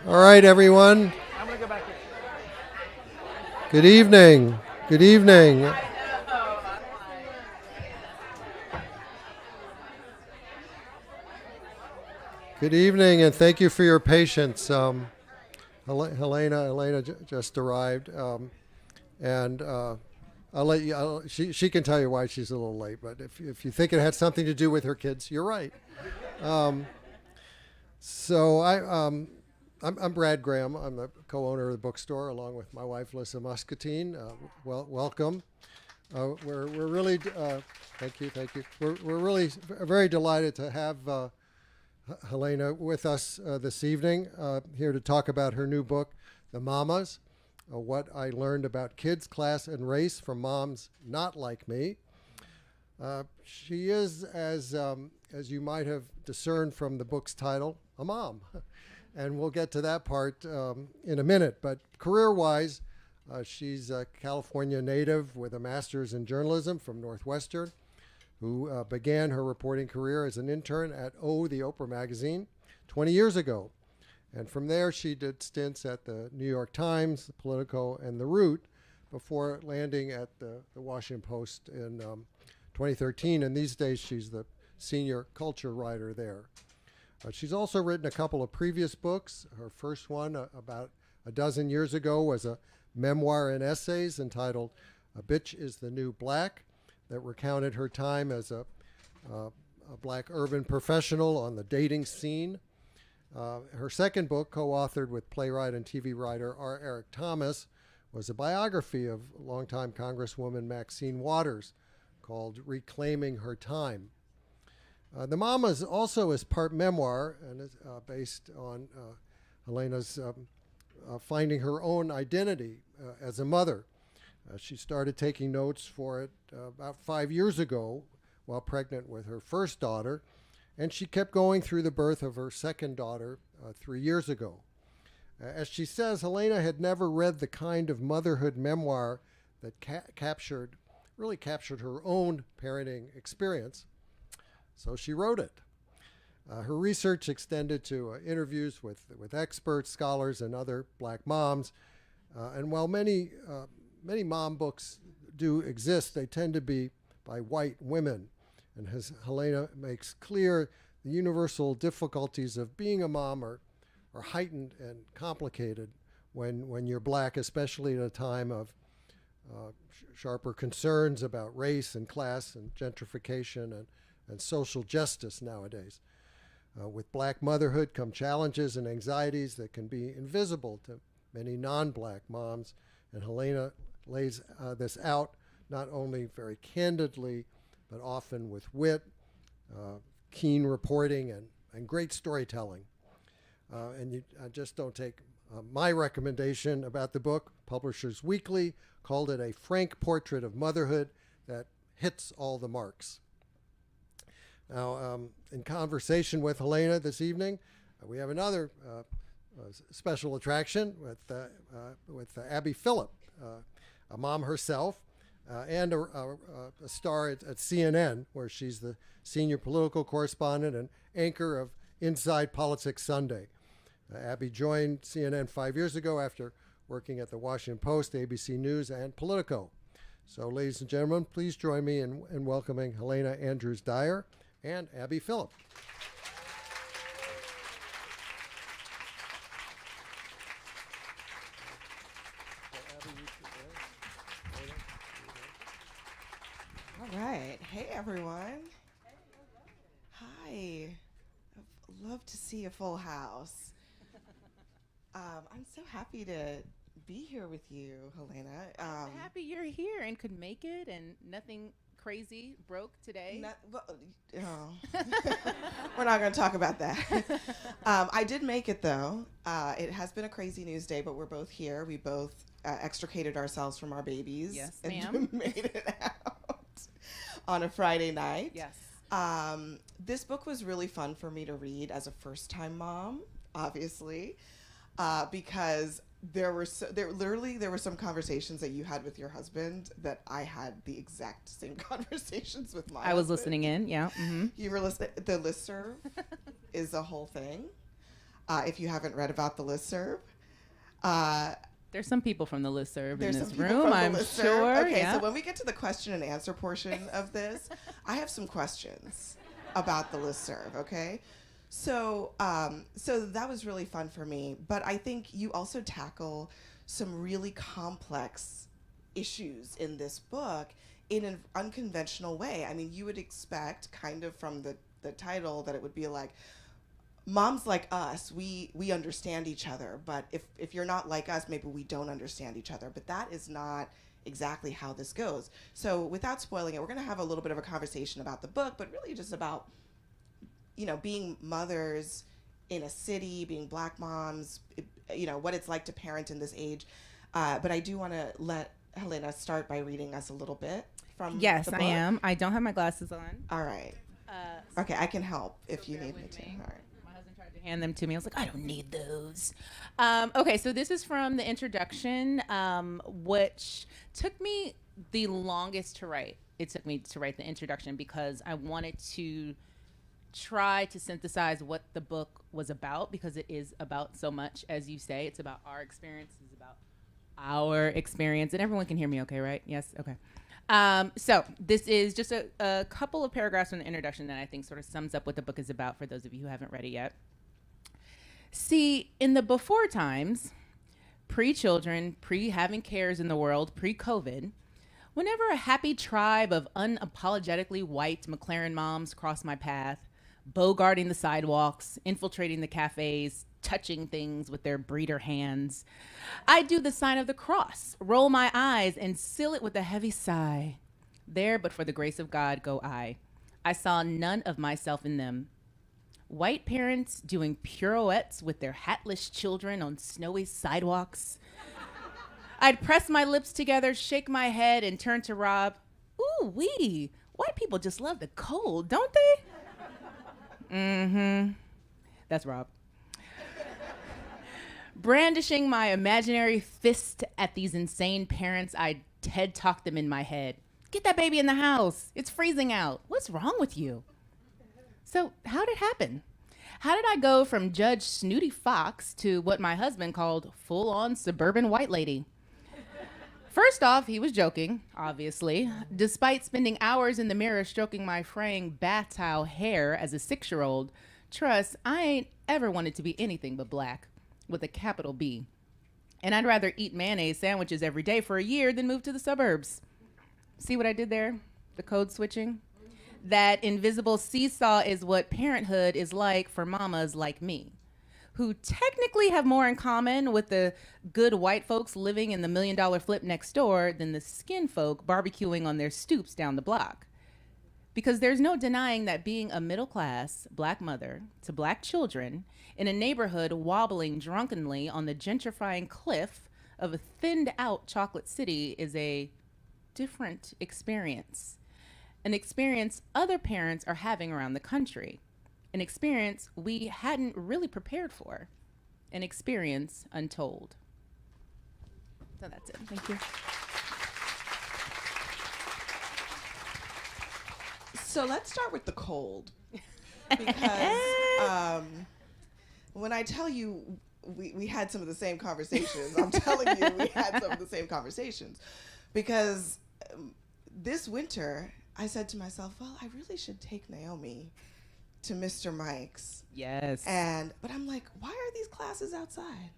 All right, everyone. I'm going to go back here. Good evening. Good evening. Good evening, and thank you for your patience. Helena just arrived, and I'll let you. She can tell you why she's a little late. But if you think it had something to do with her kids, you're right. I'm Brad Graham. I'm the co-owner of the bookstore, along with my wife, Lissa Muscatine. Welcome. We're really thank you. We're really very delighted to have Helena with us this evening, here to talk about her new book, The Mamas: What I Learned About Kids, Class, and Race from Moms Not Like Me. She is, as you might have discerned from the book's title, a mom. And we'll get to that part in a minute. But career-wise, she's a California native with a master's in journalism from Northwestern, who began her reporting career as an intern at the Oprah Magazine 20 years ago. And from there, she did stints at the New York Times, the Politico, and The Root before landing at the Washington Post in 2013. And these days, she's the senior culture writer there. She's also written a couple of previous books. Her first one, about a dozen years ago, was a memoir and essays entitled "A Bitch is the New Black," that recounted her time as a black urban professional on the dating scene. Her second book, co-authored with playwright and TV writer R. Eric Thomas, was a biography of longtime Congresswoman Maxine Waters called "Reclaiming Her Time." The Mamas also is part memoir and is based on Helena's finding her own identity as a mother. She started taking notes for it about 5 years ago while pregnant with her first daughter, and she kept going through the birth of her second daughter 3 years ago. As she says, Helena had never read the kind of motherhood memoir that captured her own parenting experience. So she wrote it. Her research extended to interviews with experts, scholars, and other black moms. And while many mom books do exist, they tend to be by white women. And as Helena makes clear, the universal difficulties of being a mom are heightened and complicated when you're black, especially at a time of sharper concerns about race and class and gentrification and social justice nowadays. With black motherhood come challenges and anxieties that can be invisible to many non-black moms, and Helena lays this out not only very candidly, but often with wit, keen reporting, and great storytelling. And just don't take my recommendation about the book. Publishers Weekly called it a frank portrait of motherhood that hits all the marks. Now, in conversation with Helena this evening, we have another special attraction with Abby Phillip, a mom herself, and a star at CNN, where she's the senior political correspondent and anchor of Inside Politics Sunday. Abby joined CNN 5 years ago after working at the Washington Post, ABC News, and Politico. So, ladies and gentlemen, please join me in welcoming Helena Andrews-Dyer and Abby Phillip. All right. Hey, everyone. Hi. I'd love to see a full house. I'm so happy to be here with you, Helena. I'm happy you're here and could make it, and nothing crazy broke today. We're not going to talk about that. I did make it, though. It has been a crazy news day, but we're both here. We both extricated ourselves from our babies. Yes, and ma'am. made it out on a Friday night. Yes. This book was really fun for me to read as a first-time mom, obviously, because there were some conversations that you had with your husband that I had the exact same conversations with my husband. I was listening in, yeah. Mm-hmm. You were listening. The listserv is a whole thing. if you haven't read about the listserv. There's some people from the listserv in There's this some people room, from the I'm listserv. sure. Okay, yeah. so when we get to the question and answer portion of this, I have some questions about the listserv, okay? So that was really fun for me, but I think you also tackle some really complex issues in this book in an unconventional way. I mean, you would expect kind of from the title that it would be like, moms like us, we understand each other, but if you're not like us, maybe we don't understand each other. But that is not exactly how this goes. So without spoiling it, we're going to have a little bit of a conversation about the book, but really just about, being mothers in a city, being Black moms, what it's like to parent in this age. But I do want to let Helena start by reading us a little bit from Yes, the book. I am. I don't have my glasses on. All right. Okay, I can help if you need me to. All right. My husband tried to hand them to me. I was like, I don't need those. Okay, so this is from the introduction, which took me the longest to write. It took me to write the introduction because I wanted to try to synthesize what the book was about, because it is about so much, as you say. It's about our experience. It's about our experience. And everyone can hear me okay, right? Yes? Okay. So this is just a couple of paragraphs from the introduction that I think sort of sums up what the book is about for those of you who haven't read it yet. See, in the before times, pre-children, pre-having cares in the world, pre-COVID, whenever a happy tribe of unapologetically white McLaren moms crossed my path, bogarting the sidewalks, infiltrating the cafes, touching things with their breeder hands, I do the sign of the cross, roll my eyes, and seal it with a heavy sigh. There, but for the grace of God, go I. I saw none of myself in them. White parents doing pirouettes with their hatless children on snowy sidewalks. I'd press my lips together, shake my head, and turn to Rob. Ooh wee, white people just love the cold, don't they? Mm-hmm. That's Rob. Brandishing my imaginary fist at these insane parents, I'd TED talk them in my head. Get that baby in the house. It's freezing out. What's wrong with you? So how did it happen? How did I go from Judge Snooty Fox to what my husband called full-on suburban white lady? First off, he was joking, obviously. Despite spending hours in the mirror stroking my fraying bath towel hair as a 6-year-old, trust, I ain't ever wanted to be anything but Black, with a capital B. And I'd rather eat mayonnaise sandwiches every day for a year than move to the suburbs. See what I did there? The code switching? That invisible seesaw is what parenthood is like for mamas like me, who technically have more in common with the good white folks living in the $1 million flip next door than the skin folk barbecuing on their stoops down the block. Because there's no denying that being a middle-class Black mother to Black children in a neighborhood wobbling drunkenly on the gentrifying cliff of a thinned-out chocolate city is a different experience. An experience other parents are having around the country. An experience we hadn't really prepared for. An experience untold. So that's it. Thank you. So let's start with the cold. Because when I tell you we had some of the same conversations, I'm telling you we had some of the same conversations. Because this winter, I said to myself, well, I really should take Naomi to Mr. Mike's. Yes. But I'm like, why are these classes outside?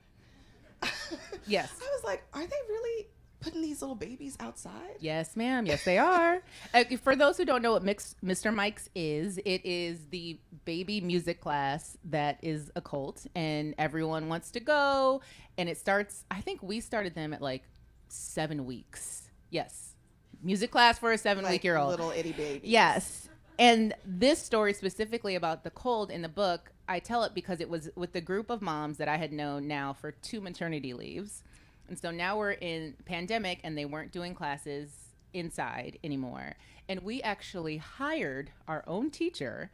Yes. I was like, are they really putting these little babies outside? Yes, ma'am. Yes, they are. For those who don't know what Mr. Mike's is, it is the baby music class that is a cult, and everyone wants to go. And it starts, I think we started them at like 7 weeks. Yes. Music class for a 7-week-old. Little itty babies. Yes. And this story specifically about the cold in the book, I tell it because it was with the group of moms that I had known now for 2 maternity leaves. And so now we're in pandemic and they weren't doing classes inside anymore. And we actually hired our own teacher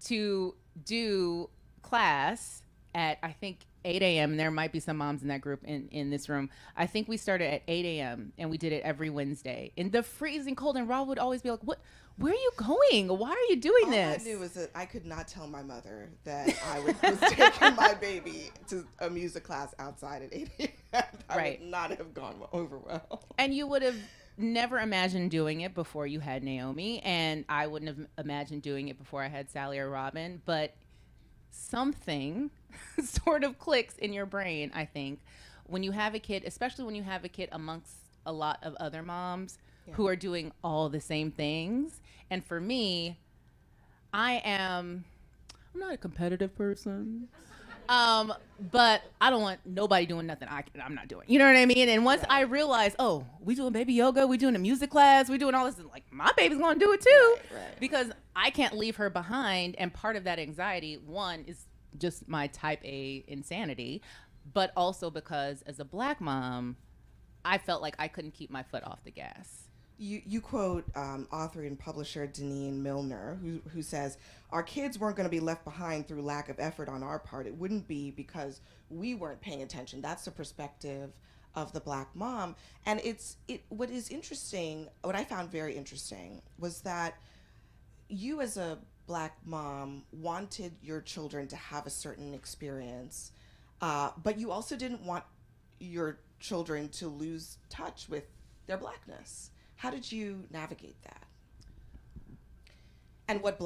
to do class at, I think, 8 a.m. There might be some moms in that group in this room. I think we started at 8 a.m. and we did it every Wednesday in the freezing cold. And Rob would always be like, "What? Where are you going? Why are you doing this?" All I knew was that I could not tell my mother that I was taking my baby to a music class outside at 8 a.m. That would not have gone over well. And you would have never imagined doing it before you had Naomi, and I wouldn't have imagined doing it before I had Sally or Robin, but something sort of clicks in your brain, I think, when you have a kid, especially when you have a kid amongst a lot of other moms who are doing all the same things. And for me, I'm not a competitive person. But I don't want nobody doing nothing I'm not doing. You know what I mean? And once I realized, oh, we doing baby yoga, we doing a music class, we doing all this, and like my baby's gonna do it too, because I can't leave her behind. And part of that anxiety, one, is just my type A insanity, but also because as a Black mom, I felt like I couldn't keep my foot off the gas. You quote author and publisher Deneen Milner, who says, "Our kids weren't going to be left behind through lack of effort on our part. It wouldn't be because we weren't paying attention." That's the perspective of the Black mom. And what is interesting, what I found very interesting, was that you as a Black mom wanted your children to have a certain experience, but you also didn't want your children to lose touch with their Blackness. How did you navigate that? And what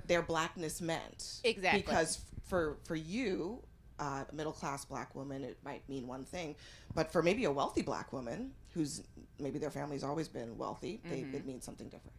their Blackness meant? Exactly. Because for you, a middle-class Black woman, it might mean one thing, but for maybe a wealthy Black woman who's maybe their family's always been wealthy, it means something different.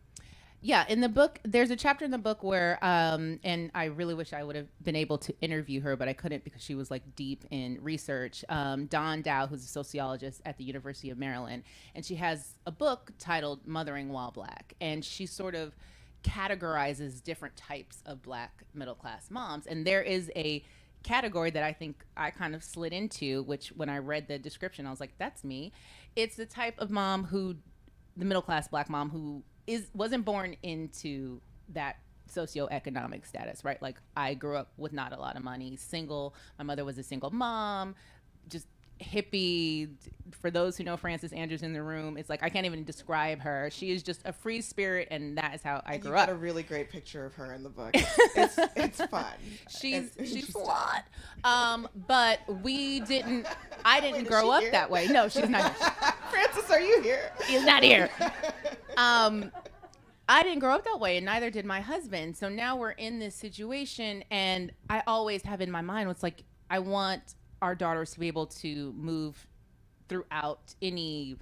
Yeah, in the book, there's a chapter in the book where, and I really wish I would have been able to interview her, but I couldn't because she was like deep in research. Dawn Dow, who's a sociologist at the University of Maryland, and she has a book titled Mothering While Black, and she sort of categorizes different types of Black middle-class moms. And there is a category that I think I kind of slid into, which when I read the description, I was like, that's me. It's the type of mom the middle-class Black mom who wasn't born into that socioeconomic status, right? Like I grew up with not a lot of money, single. My mother was a single mom, just hippie. For those who know Frances Andrews in the room, it's like I can't even describe her. She is just a free spirit, and that is how I grew up. You got a really great picture of her in the book. It's fun. She's flawed. But I didn't grow up that way. No, she's not here. Frances, are you here? She's not here. I didn't grow up that way, and neither did my husband. So now we're in this situation, and I always have in my mind what's like, I want our daughters to be able to move throughout any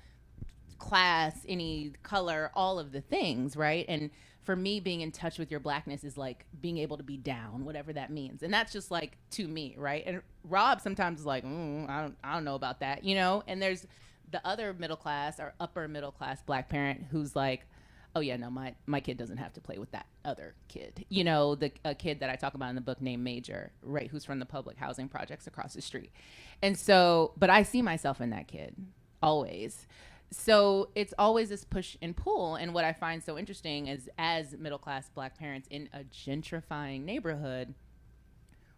class, any color, all of the things, right? And for me, being in touch with your Blackness is like being able to be down, whatever that means. And that's just like to me, right? And Rob sometimes is like, I don't know about that, you know? And there's the other middle class or upper middle class Black parent who's like, oh yeah, no, my kid doesn't have to play with that other kid. You know, a kid that I talk about in the book named Major, right, who's from the public housing projects across the street. And so, but I see myself in that kid, always. So it's always this push and pull. And what I find so interesting is as middle-class Black parents in a gentrifying neighborhood,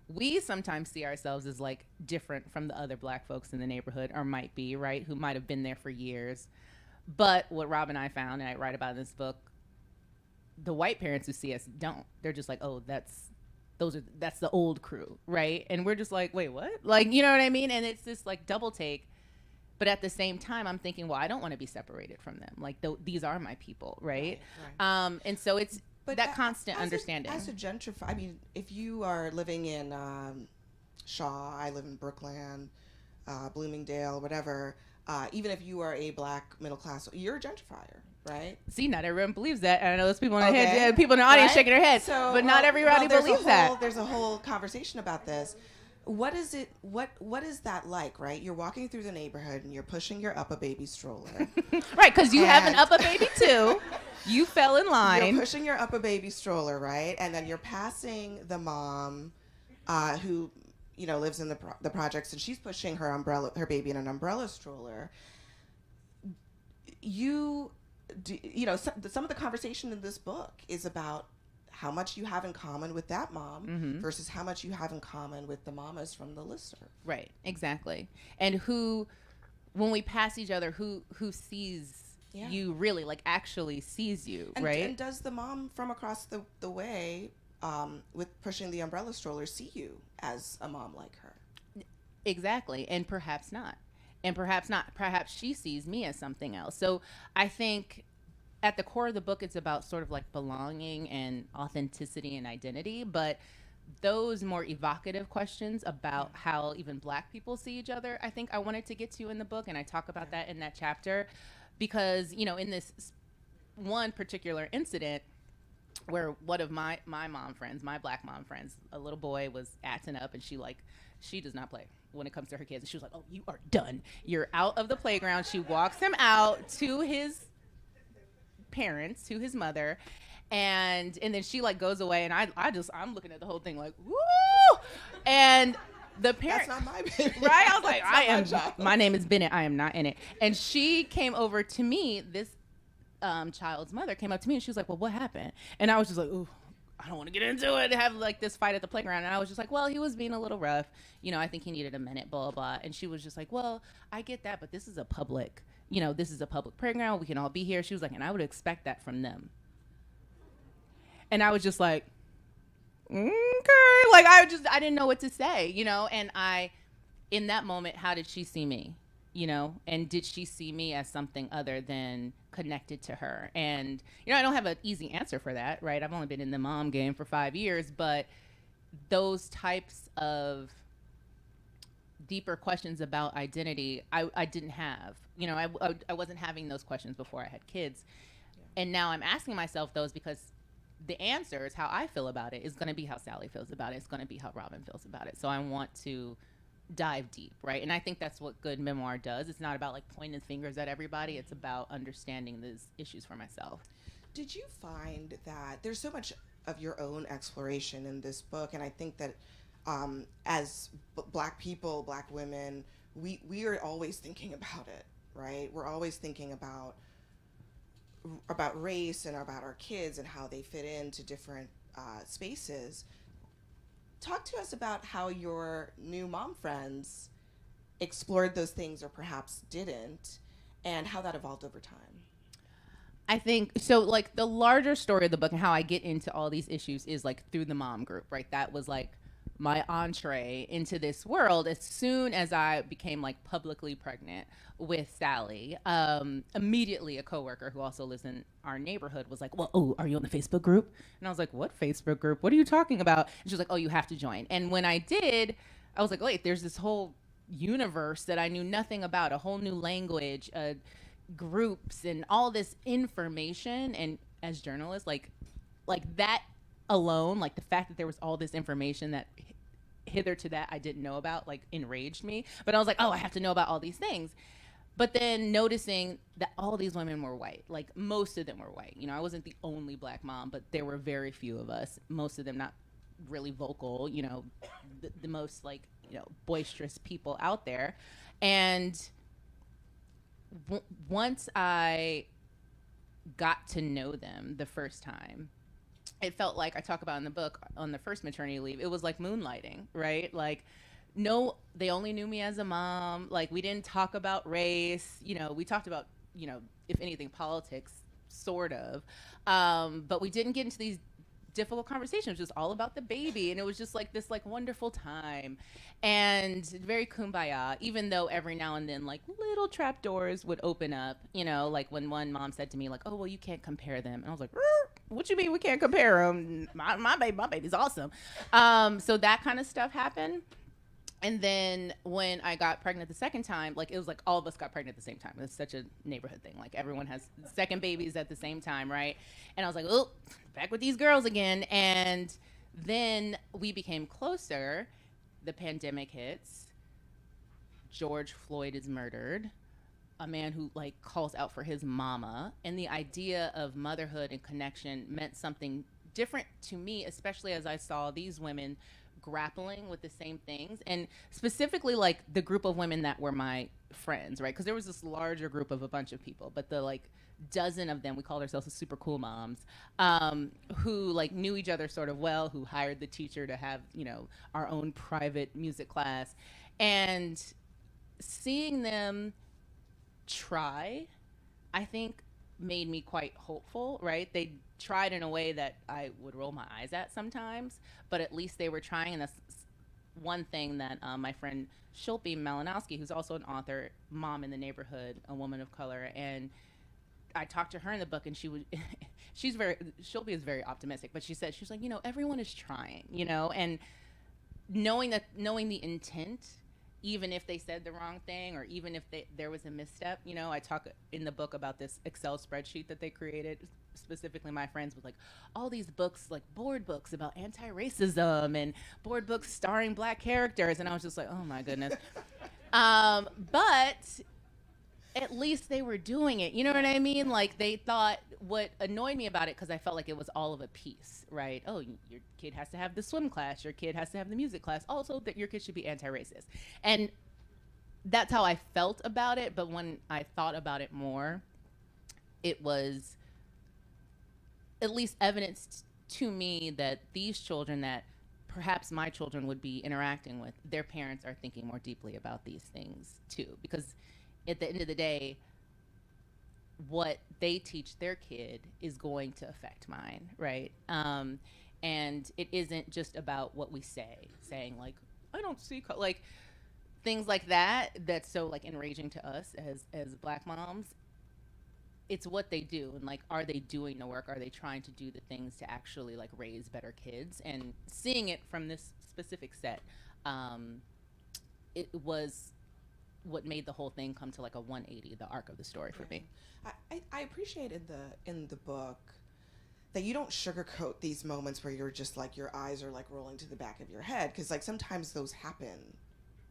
we sometimes see ourselves as like different from the other Black folks in the neighborhood, or might be, right, who might have been there for years. But what Rob and I found, and I write about in this book, the white parents who see us don't. They're just like, oh, that's the old crew, right? And we're just like, wait, what? Like, you know what I mean? And it's this like double take. But at the same time, I'm thinking, well, I don't want to be separated from them. Like, these are my people, right? Right. And so it's that constant understanding. As a gentrifier, I mean, if you are living in Shaw, I live in Brookland, Bloomingdale, whatever. Even if you are a Black middle class, you're a gentrifier, right? See, not everyone believes that. And I know there's people in the head, people in the audience shaking their heads, but not everybody believes that. There's a whole conversation about this. What is it? What is that like, right? You're walking through the neighborhood and you're pushing your Uppa Baby stroller, right? Because you have an Uppa Baby too. You fell in line. You're pushing your Uppa Baby stroller, right? And then you're passing the mom, who, you know, lives in the projects, and she's pushing her baby in an umbrella stroller. You know, some of the conversation in this book is about how much you have in common with that mom versus how much you have in common with the mamas from the listserv. Right, exactly. And when we pass each other, who sees you really, like actually sees you, right? And does the mom from across the way with pushing the umbrella stroller see you as a mom like her? Exactly. And perhaps not. And perhaps not. Perhaps she sees me as something else. So I think at the core of the book, it's about sort of like belonging and authenticity and identity. But those more evocative questions about how even Black people see each other, I think I wanted to get to in the book. And I talk about that in that chapter because, you know, in this one particular incident where one of my mom friends, my Black mom friends, a little boy was acting up and she does not play when it comes to her kids. And she was like, oh, you are done. You're out of the playground. She walks him out to his parents, to his mother. And then she like goes away. And I'm looking at the whole thing like, woo! And the parent, that's not my baby. Right? I was like, my name is Bennett. I am not in it. And she came over to me, this child's mother came up to me and she was like, well, what happened? And I was just like, ooh, I don't want to get into it, have like this fight at the playground. And I was just like, well, he was being a little rough. You know, I think he needed a minute, blah, blah. And she was just like, well, I get that, but this is a public playground. We can all be here. She was like, and I would expect that from them. And I was just like, okay. Like, I didn't know what to say, you know? And in that moment, how did she see me? You know, and did she see me as something other than connected to her? And, you know, I don't have an easy answer for that, right? I've only been in the mom game for 5 years, but those types of deeper questions about identity, I didn't have. You know, I wasn't having those questions before I had kids. Yeah. And now I'm asking myself those because the answers, how I feel about it, is going to be how Sally feels about it. It's going to be how Robin feels about it. So I want to dive deep, right? And I think that's what good memoir does. It's not about like pointing fingers at everybody. It's about understanding these issues for myself. Did you find that there's so much of your own exploration in this book? And I think that as Black people, Black women, we are always thinking about it, right? We're always thinking about race and about our kids and how they fit into different spaces. Talk to us about how your new mom friends explored those things or perhaps didn't, and how that evolved over time. I think so. Like the larger story of the book and how I get into all these issues is like through the mom group, right? That was like my entree into this world. As soon as I became like publicly pregnant with Sally, immediately a coworker who also lives in our neighborhood was like, well, oh, are you on the Facebook group? And I was like, what Facebook group? What are you talking about? And she was like, oh, you have to join. And when I did, I was like, wait, there's this whole universe that I knew nothing about, a whole new language, groups and all this information. And as journalists, like that alone, like the fact that there was all this information that hither to that I didn't know about, like enraged me. But I was like, oh, I have to know about all these things. But then noticing that all these women were white, like most of them were white. You know, I wasn't the only Black mom, but there were very few of us, most of them not really vocal, you know, the most like, you know, boisterous people out there. And once I got to know them the first time, it felt like I talk about in the book on the first maternity leave, it was like moonlighting, right? Like, no, they only knew me as a mom. Like, we didn't talk about race. You know, we talked about, you know, if anything, politics, sort of. But we didn't get into these difficult conversations. It was just all about the baby. And it was just like this like wonderful time and very kumbaya, even though every now and then like little trap doors would open up, you know, like when one mom said to me like, oh, well, you can't compare them. And I was like, what you mean we can't compare them? My baby's awesome. So that kind of stuff happened. And then when I got pregnant the second time, like it was like all of us got pregnant at the same time. It's such a neighborhood thing. Like everyone has second babies at the same time, right? And I was like, oh, back with these girls again. And then we became closer. The pandemic hits. George Floyd is murdered. A man who like calls out for his mama. And the idea of motherhood and connection meant something different to me, especially as I saw these women grappling with the same things, and specifically like the group of women that were my friends, right? Because there was this larger group of a bunch of people, but the like dozen of them, we called ourselves the super cool moms, who like knew each other sort of well, who hired the teacher to have, you know, our own private music class, and seeing them try, I think made me quite hopeful, right? They tried in a way that I would roll my eyes at sometimes, but at least they were trying. And that's one thing that my friend Shilpi Malinowski, who's also an author, mom in the neighborhood, a woman of color, and I talked to her in the book, and Shilpi is very optimistic, but she said, she's like, you know, everyone is trying, you know, and knowing the intent, even if they said the wrong thing or even if there was a misstep, you know, I talk in the book about this Excel spreadsheet that they created, specifically my friends, with like all these books, like board books about anti-racism and board books starring Black characters. And I was just like, oh my goodness. But at least they were doing it. You know what I mean? Like they thought, what annoyed me about it, because I felt like it was all of a piece, right? Oh, your kid has to have the swim class. Your kid has to have the music class. Also, that your kid should be anti-racist. And that's how I felt about it. But when I thought about it more, it was at least evidence to me that these children that perhaps my children would be interacting with, their parents are thinking more deeply about these things too. Because at the end of the day, what they teach their kid is going to affect mine, right? And it isn't just about what we saying like, I don't see, like things like that, that's so like enraging to us as Black moms. It's what they do, and like, are they doing the work? Are they trying to do the things to actually like raise better kids? And seeing it from this specific set, it was what made the whole thing come to like a 180, the arc of the story for me. I appreciate in the book that you don't sugarcoat these moments where you're just like, your eyes are like rolling to the back of your head, because like sometimes those happen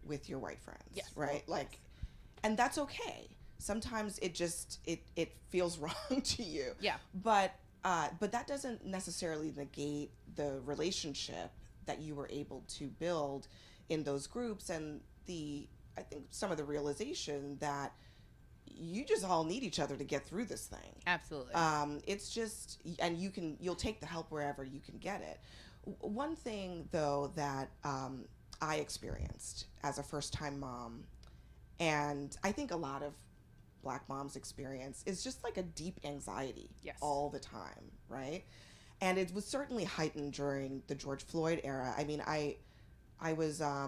with your white friends, yes, right? Well, like, and that's okay. Sometimes it just it feels wrong to you. Yeah. But that doesn't necessarily negate the relationship that you were able to build in those groups, and I think some of the realization that you just all need each other to get through this thing. Absolutely. It's just, and you'll take the help wherever you can get it. One thing though that I experienced as a first-time mom, and I think a lot of Black moms experience, is just like a deep anxiety. Yes. All the time, right? And it was certainly heightened during the George Floyd era. I mean, I was I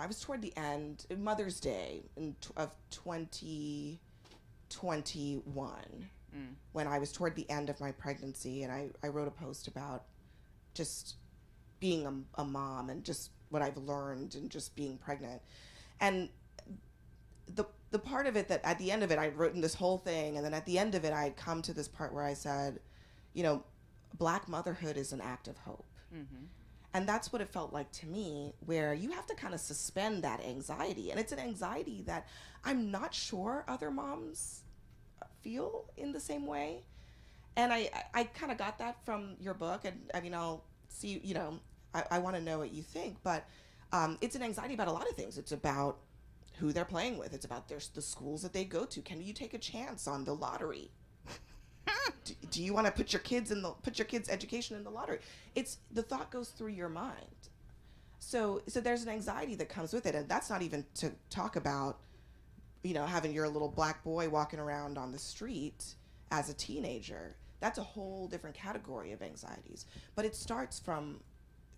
was toward the end, Mother's Day of 2021, when I was toward the end of my pregnancy, and I wrote a post about just being a mom and just what I've learned and just being pregnant. And the part of it that at the end of it, I'd written this whole thing, and then at the end of it, I'd come to this part where I said, you know, Black motherhood is an act of hope. Mm-hmm. And that's what it felt like to me, where you have to kind of suspend that anxiety. And it's an anxiety that I'm not sure other moms feel in the same way. And I kind of got that from your book. And I mean, I'll see, you know, I want to know what you think. But it's an anxiety about a lot of things. It's about who they're playing with. It's about the schools that they go to. Can you take a chance on the lottery? Do you want to put your kids' education in the lottery? It's the thought goes through your mind. So there's an anxiety that comes with it, and that's not even to talk about, you know, having your little Black boy walking around on the street as a teenager. That's a whole different category of anxieties. But it starts from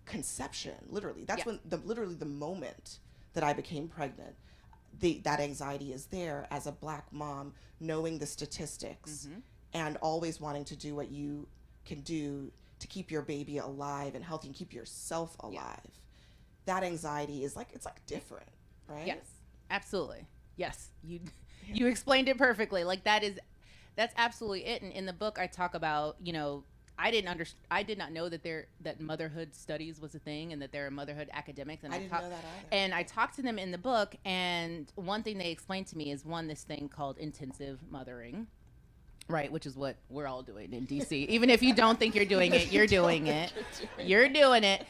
conception, literally. That's when literally the moment that I became pregnant. That anxiety is there as a Black mom, knowing the statistics. Mm-hmm. And always wanting to do what you can do to keep your baby alive and healthy and keep yourself alive. Yeah. That anxiety is it's different, right? Yes, absolutely. Yes, you explained it perfectly. Like that's absolutely it. And in the book, I talk about, you know, I did not know that motherhood studies was a thing and that there are motherhood academics. And I didn't know that either. And I talked to them in the book, and one thing they explained to me is this thing called intensive mothering. Right, which is what we're all doing in DC. Even if you don't think you're doing it, you're doing it. You're doing it.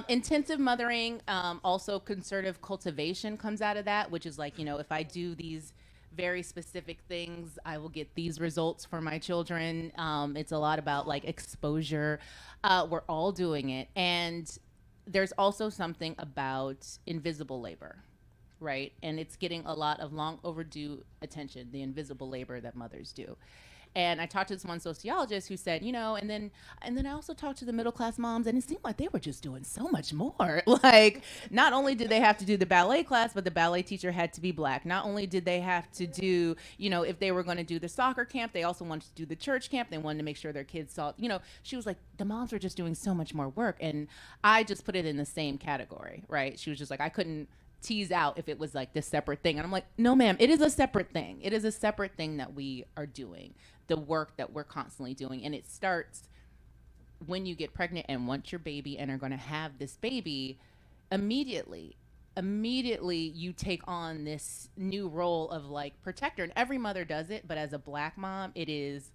Intensive mothering, also concerted cultivation comes out of that, which is like, if I do these very specific things, I will get these results for my children. It's a lot about like exposure. We're all doing it. And there's also something about invisible labor. Right. And it's getting a lot of long overdue attention, the invisible labor that mothers do. And I talked to this one sociologist who said, and then I also talked to the middle class moms, and it seemed like they were just doing so much more. Like, not only did they have to do the ballet class, but the ballet teacher had to be Black. Not only did they have to do, if they were going to do the soccer camp, they also wanted to do the church camp. They wanted to make sure their kids saw, she was like, the moms were just doing so much more work. And I just put it in the same category, right? She was just like, I couldn't tease out if it was like this separate thing. And I'm like, no, ma'am, it is a separate thing. It is a separate thing that we are doing, the work that we're constantly doing. And it starts when you get pregnant and want your baby and are going to have this baby. Immediately you take on this new role of like protector. And every mother does it, but as a Black mom, it is,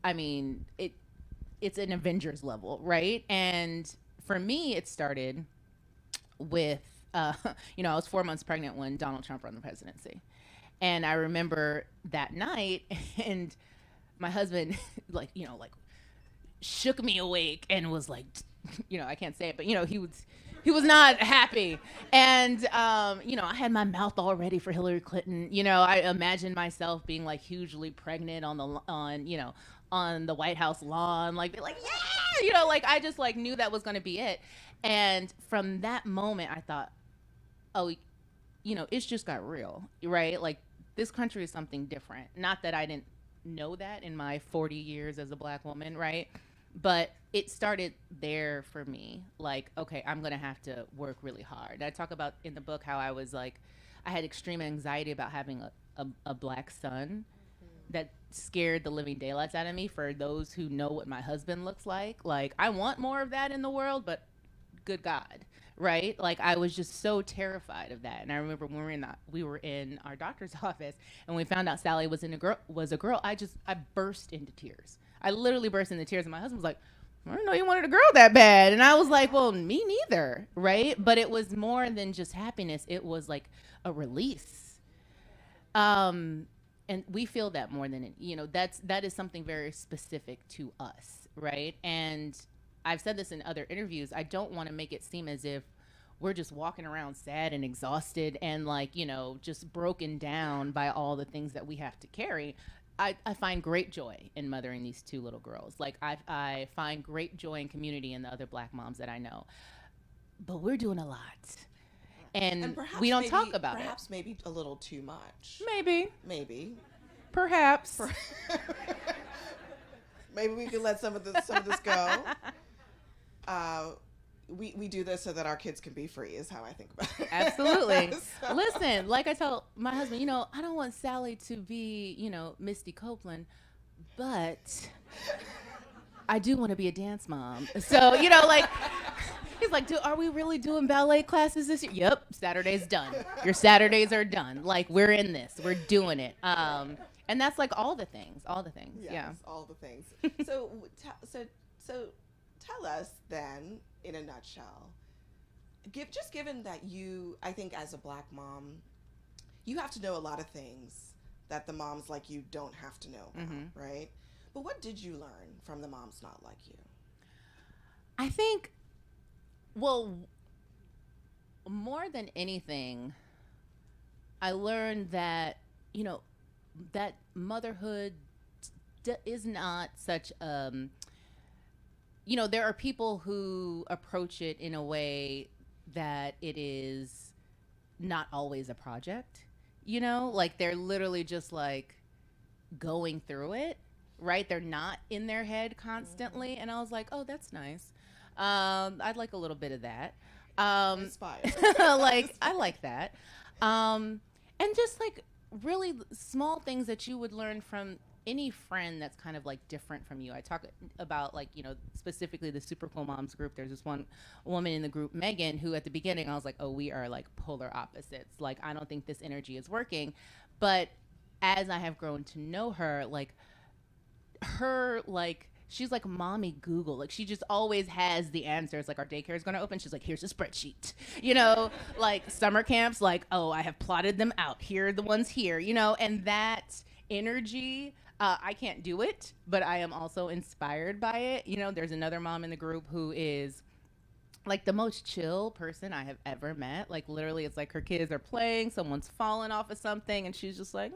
it's an Avengers level, right? And for me, it started with I was 4 months pregnant when Donald Trump ran the presidency. And I remember that night, and my husband, like shook me awake and was like, I can't say it, but, he was not happy. And, I had my mouth all ready for Hillary Clinton. I imagined myself being like hugely pregnant on the White House lawn, like yeah, I just like knew that was going to be it. And from that moment, I thought, oh, it's just got real, right? Like, this country is something different. Not that I didn't know that in my 40 years as a Black woman, right? But it started there for me. Like, okay, I'm going to have to work really hard. I talk about in the book how I was like, I had extreme anxiety about having a Black son that scared the living daylights out of me. For those who know what my husband looks like I want more of that in the world, but good God. Right? Like, I was just so terrified of that. And I remember when we were in our doctor's office and we found out Sally was a girl, I burst into tears. I literally burst into tears, and my husband was like, I didn't know you wanted a girl that bad. And I was like, well, me neither, right? But it was more than just happiness. It was like a release. And we feel that more than that is something very specific to us, right? And I've said this in other interviews. I don't want to make it seem as if we're just walking around sad and exhausted and just broken down by all the things that we have to carry. I find great joy in mothering these two little girls. Like, I find great joy and community in the other Black moms that I know. But we're doing a lot. And we don't talk about it. Perhaps maybe a little too much. Maybe. Perhaps. Maybe we can let some of this go. We do this so that our kids can be free, is how I think about it. Absolutely. So. Listen, like I tell my husband, I don't want Sally to be, Misty Copeland, but I do want to be a dance mom. So, he's like, are we really doing ballet classes this year? Yep, Saturday's done. Your Saturdays are done. Like, we're in this. We're doing it. And that's like all the things. Yes, yeah. All the things. So tell us then, in a nutshell, given that I think as a Black mom, you have to know a lot of things that the moms like you don't have to know about, right? But what did you learn from the moms not like you? I think, well, more than anything, I learned that, that motherhood is not such there are people who approach it in a way that it is not always a project, like they're literally just like going through it, right? They're not in their head constantly. And I was like, oh, that's nice. I'd like a little bit of that. Inspired. I like that. And just like really small things that you would learn from any friend that's kind of like different from you. I talk about specifically the Super Cool Moms group. There's this one woman in the group, Megan, who at the beginning I was like, oh, we are like polar opposites. Like, I don't think this energy is working. But as I have grown to know her, like, her, like, she's like mommy Google. Like, she just always has the answers. Like, our daycare is going to open. She's like, here's a spreadsheet. You know, like summer camps, like, oh, I have plotted them out. Here are the ones here, you know, and that energy, I can't do it, but I am also inspired by it. You know, there's another mom in the group who is like the most chill person I have ever met. Like, literally, it's like her kids are playing, someone's fallen off of something, and she's just like,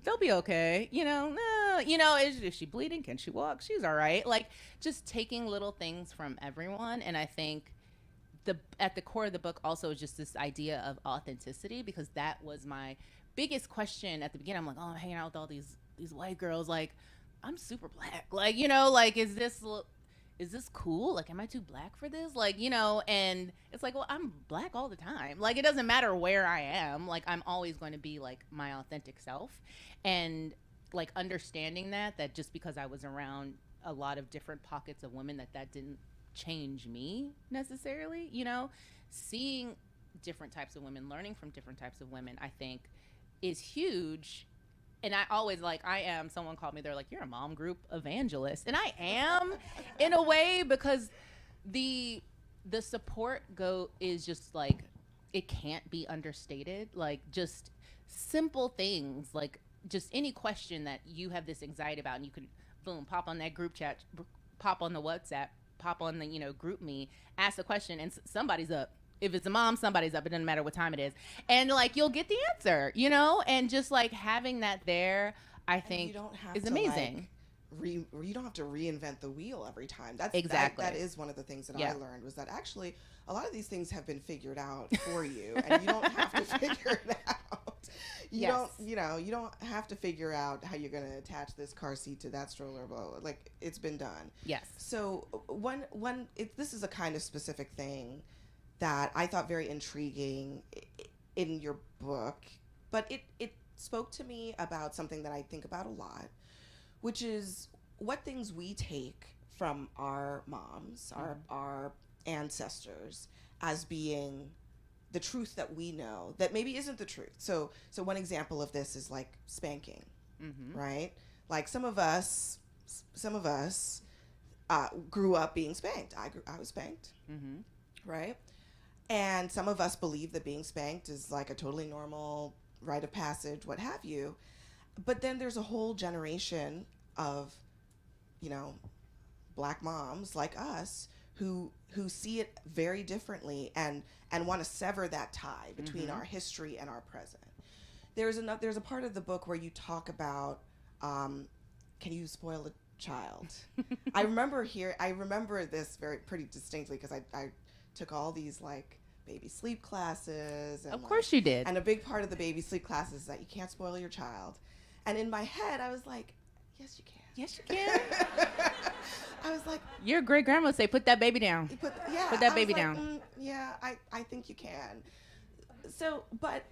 they'll be okay. You know, is she bleeding? Can she walk? She's all right. Like, just taking little things from everyone. And I think at the core of the book also is just this idea of authenticity, because that was my biggest question at the beginning. I'm like, oh, I'm hanging out with all these white girls. Like, I'm super black. Like, you know, like, is this cool? Like, am I too black for this? Like, you know, and it's like, well, I'm black all the time. Like, it doesn't matter where I am. Like, I'm always going to be like my authentic self. And like understanding that just because I was around a lot of different pockets of women, that didn't change me necessarily, you know, seeing different types of women, learning from different types of women, I think is huge. And I always, like, someone called me, they're like, you're a mom group evangelist. And I am in a way, because the support is just like, it can't be understated. Like, just simple things, like just any question that you have this anxiety about, and you can, boom, pop on that group chat, pop on the WhatsApp, pop on the, you know, group me, ask a question, and somebody's up. If it's a mom, somebody's up. It doesn't matter what time it is. And like, you'll get the answer, you know? And just like having that there, I think is amazing. You don't have to reinvent the wheel every time. Exactly. That is one of the things that I learned, was that actually a lot of these things have been figured out for you, and you don't have to figure it out. You don't have to figure out how you're going to attach this car seat to that stroller, blah, blah. Like, it's been done. Yes. So this is a kind of specific thing that I thought very intriguing in your book, but it spoke to me about something that I think about a lot, which is what things we take from our moms, our ancestors, as being the truth that we know that maybe isn't the truth. So one example of this is like spanking, right? Like, some of us grew up being spanked. I was spanked, right? And some of us believe that being spanked is like a totally normal rite of passage, what have you. But then there's a whole generation of, you know, black moms like us who see it very differently and want to sever that tie between our history and our present. There's a part of the book where you talk about, can you spoil a child? I remember this pretty distinctly, because I took all these like baby sleep classes. And of course you did. And a big part of the baby sleep classes is that you can't spoil your child. And in my head, I was like, yes, you can. Yes, you can. I was like, your great grandma would say, put that baby down. Put that baby down. Yeah, I think you can. So, but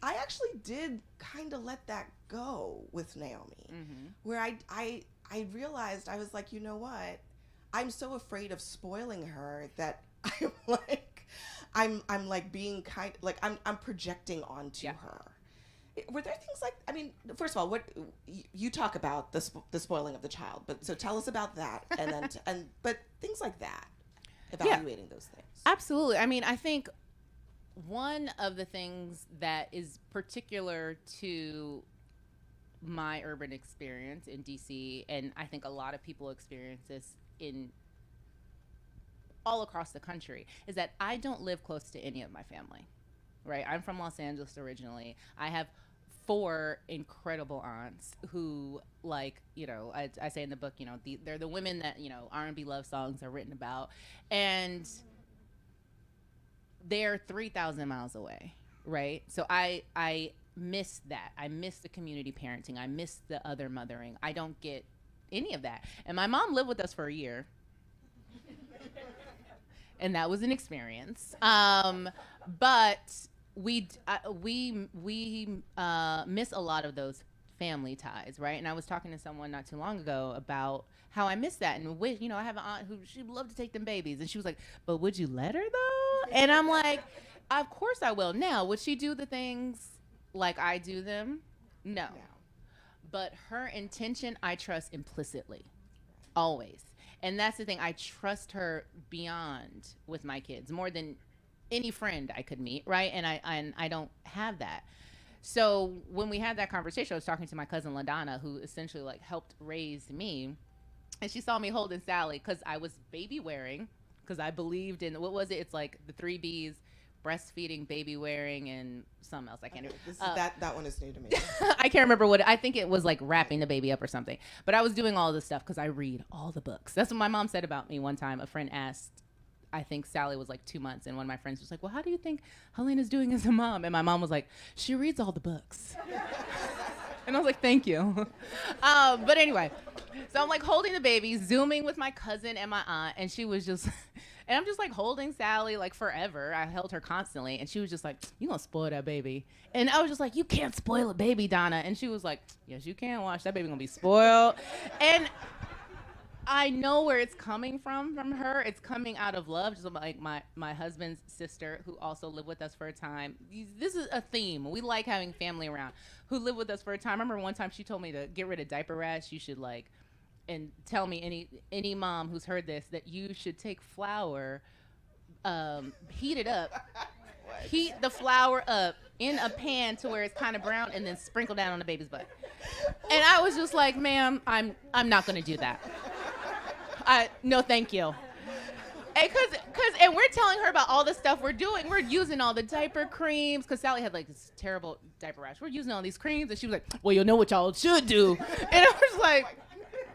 I actually did kind of let that go with Naomi, where I realized, I was like, you know what? I'm so afraid of spoiling her that I'm like being I'm projecting onto her. Were there things like, I mean, first of all, what you talk about the spoiling of the child, but so tell us about that, and then but things like that, evaluating those things. Absolutely. I mean, I think one of the things that is particular to my urban experience in DC, and I think a lot of people experience this in all across the country, is that I don't live close to any of my family, right? I'm from Los Angeles originally. I have 4 incredible aunts who, like, you know, I say in the book, you know, they're the women that, you know, R&B love songs are written about, and they're 3,000 miles away, right? So I miss that. I miss the community parenting. I miss the other mothering. I don't get any of that. And my mom lived with us for a year. And that was an experience. But we miss a lot of those family ties, right? And I was talking to someone not too long ago about how I miss that, and you know, I have an aunt who she'd love to take them babies, and she was like, "But would you let her though?" And I'm like, "Of course I will." Now, would she do the things like I do them? No. But her intention, I trust implicitly, always. And that's the thing. I trust her beyond with my kids, more than any friend I could meet, right? And I don't have that. So when we had that conversation, I was talking to my cousin LaDonna, who essentially like helped raise me, and she saw me holding Sally because I was baby wearing, because I believed in, what was it? It's like the 3 B's: breastfeeding, baby wearing, and something else. I can't remember. That one is new to me. I can't remember what, I think it was like wrapping the baby up or something. But I was doing all this stuff because I read all the books. That's what my mom said about me one time. A friend asked, I think Sally was like 2 months, and one of my friends was like, well, how do you think Helena's doing as a mom? And my mom was like, she reads all the books. And I was like, thank you. But anyway, so I'm like holding the baby, Zooming with my cousin and my aunt, and she was just, and I'm just like holding Sally like forever. I held her constantly, and she was just like, you gonna spoil that baby. And I was just like, you can't spoil a baby, Donna. And she was like, yes, you can. Watch, that baby gonna be spoiled. And I know where it's coming from her. It's coming out of love, just like my husband's sister, who also lived with us for a time. This is a theme. We like having family around who lived with us for a time. I remember one time she told me to get rid of diaper rash. You should like, and tell me any mom who's heard this, that you should take flour, heat it up, heat the flour up in a pan to where it's kind of brown, and then sprinkle down on the baby's butt. And I was just like, ma'am, I'm not gonna do that. No, thank you. And we're telling her about all the stuff we're doing. We're using all the diaper creams, because Sally had like this terrible diaper rash. We're using all these creams, and she was like, well, you'll know what y'all should do. And I was like,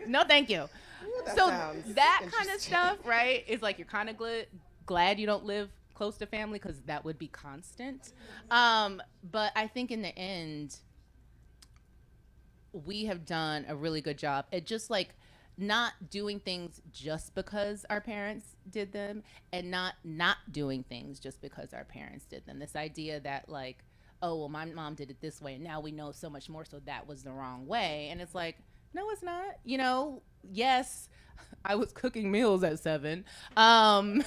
no, thank you. So that kind of stuff, right, is like, you're kind of glad you don't live close to family, because that would be constant. But I think in the end, we have done a really good job at just like not doing things just because our parents did them, and not doing things just because our parents did them. This idea that like, oh, well, my mom did it this way, and now we know so much more, so that was the wrong way. And it's like, no, it's not. You know, yes, I was cooking meals at 7. That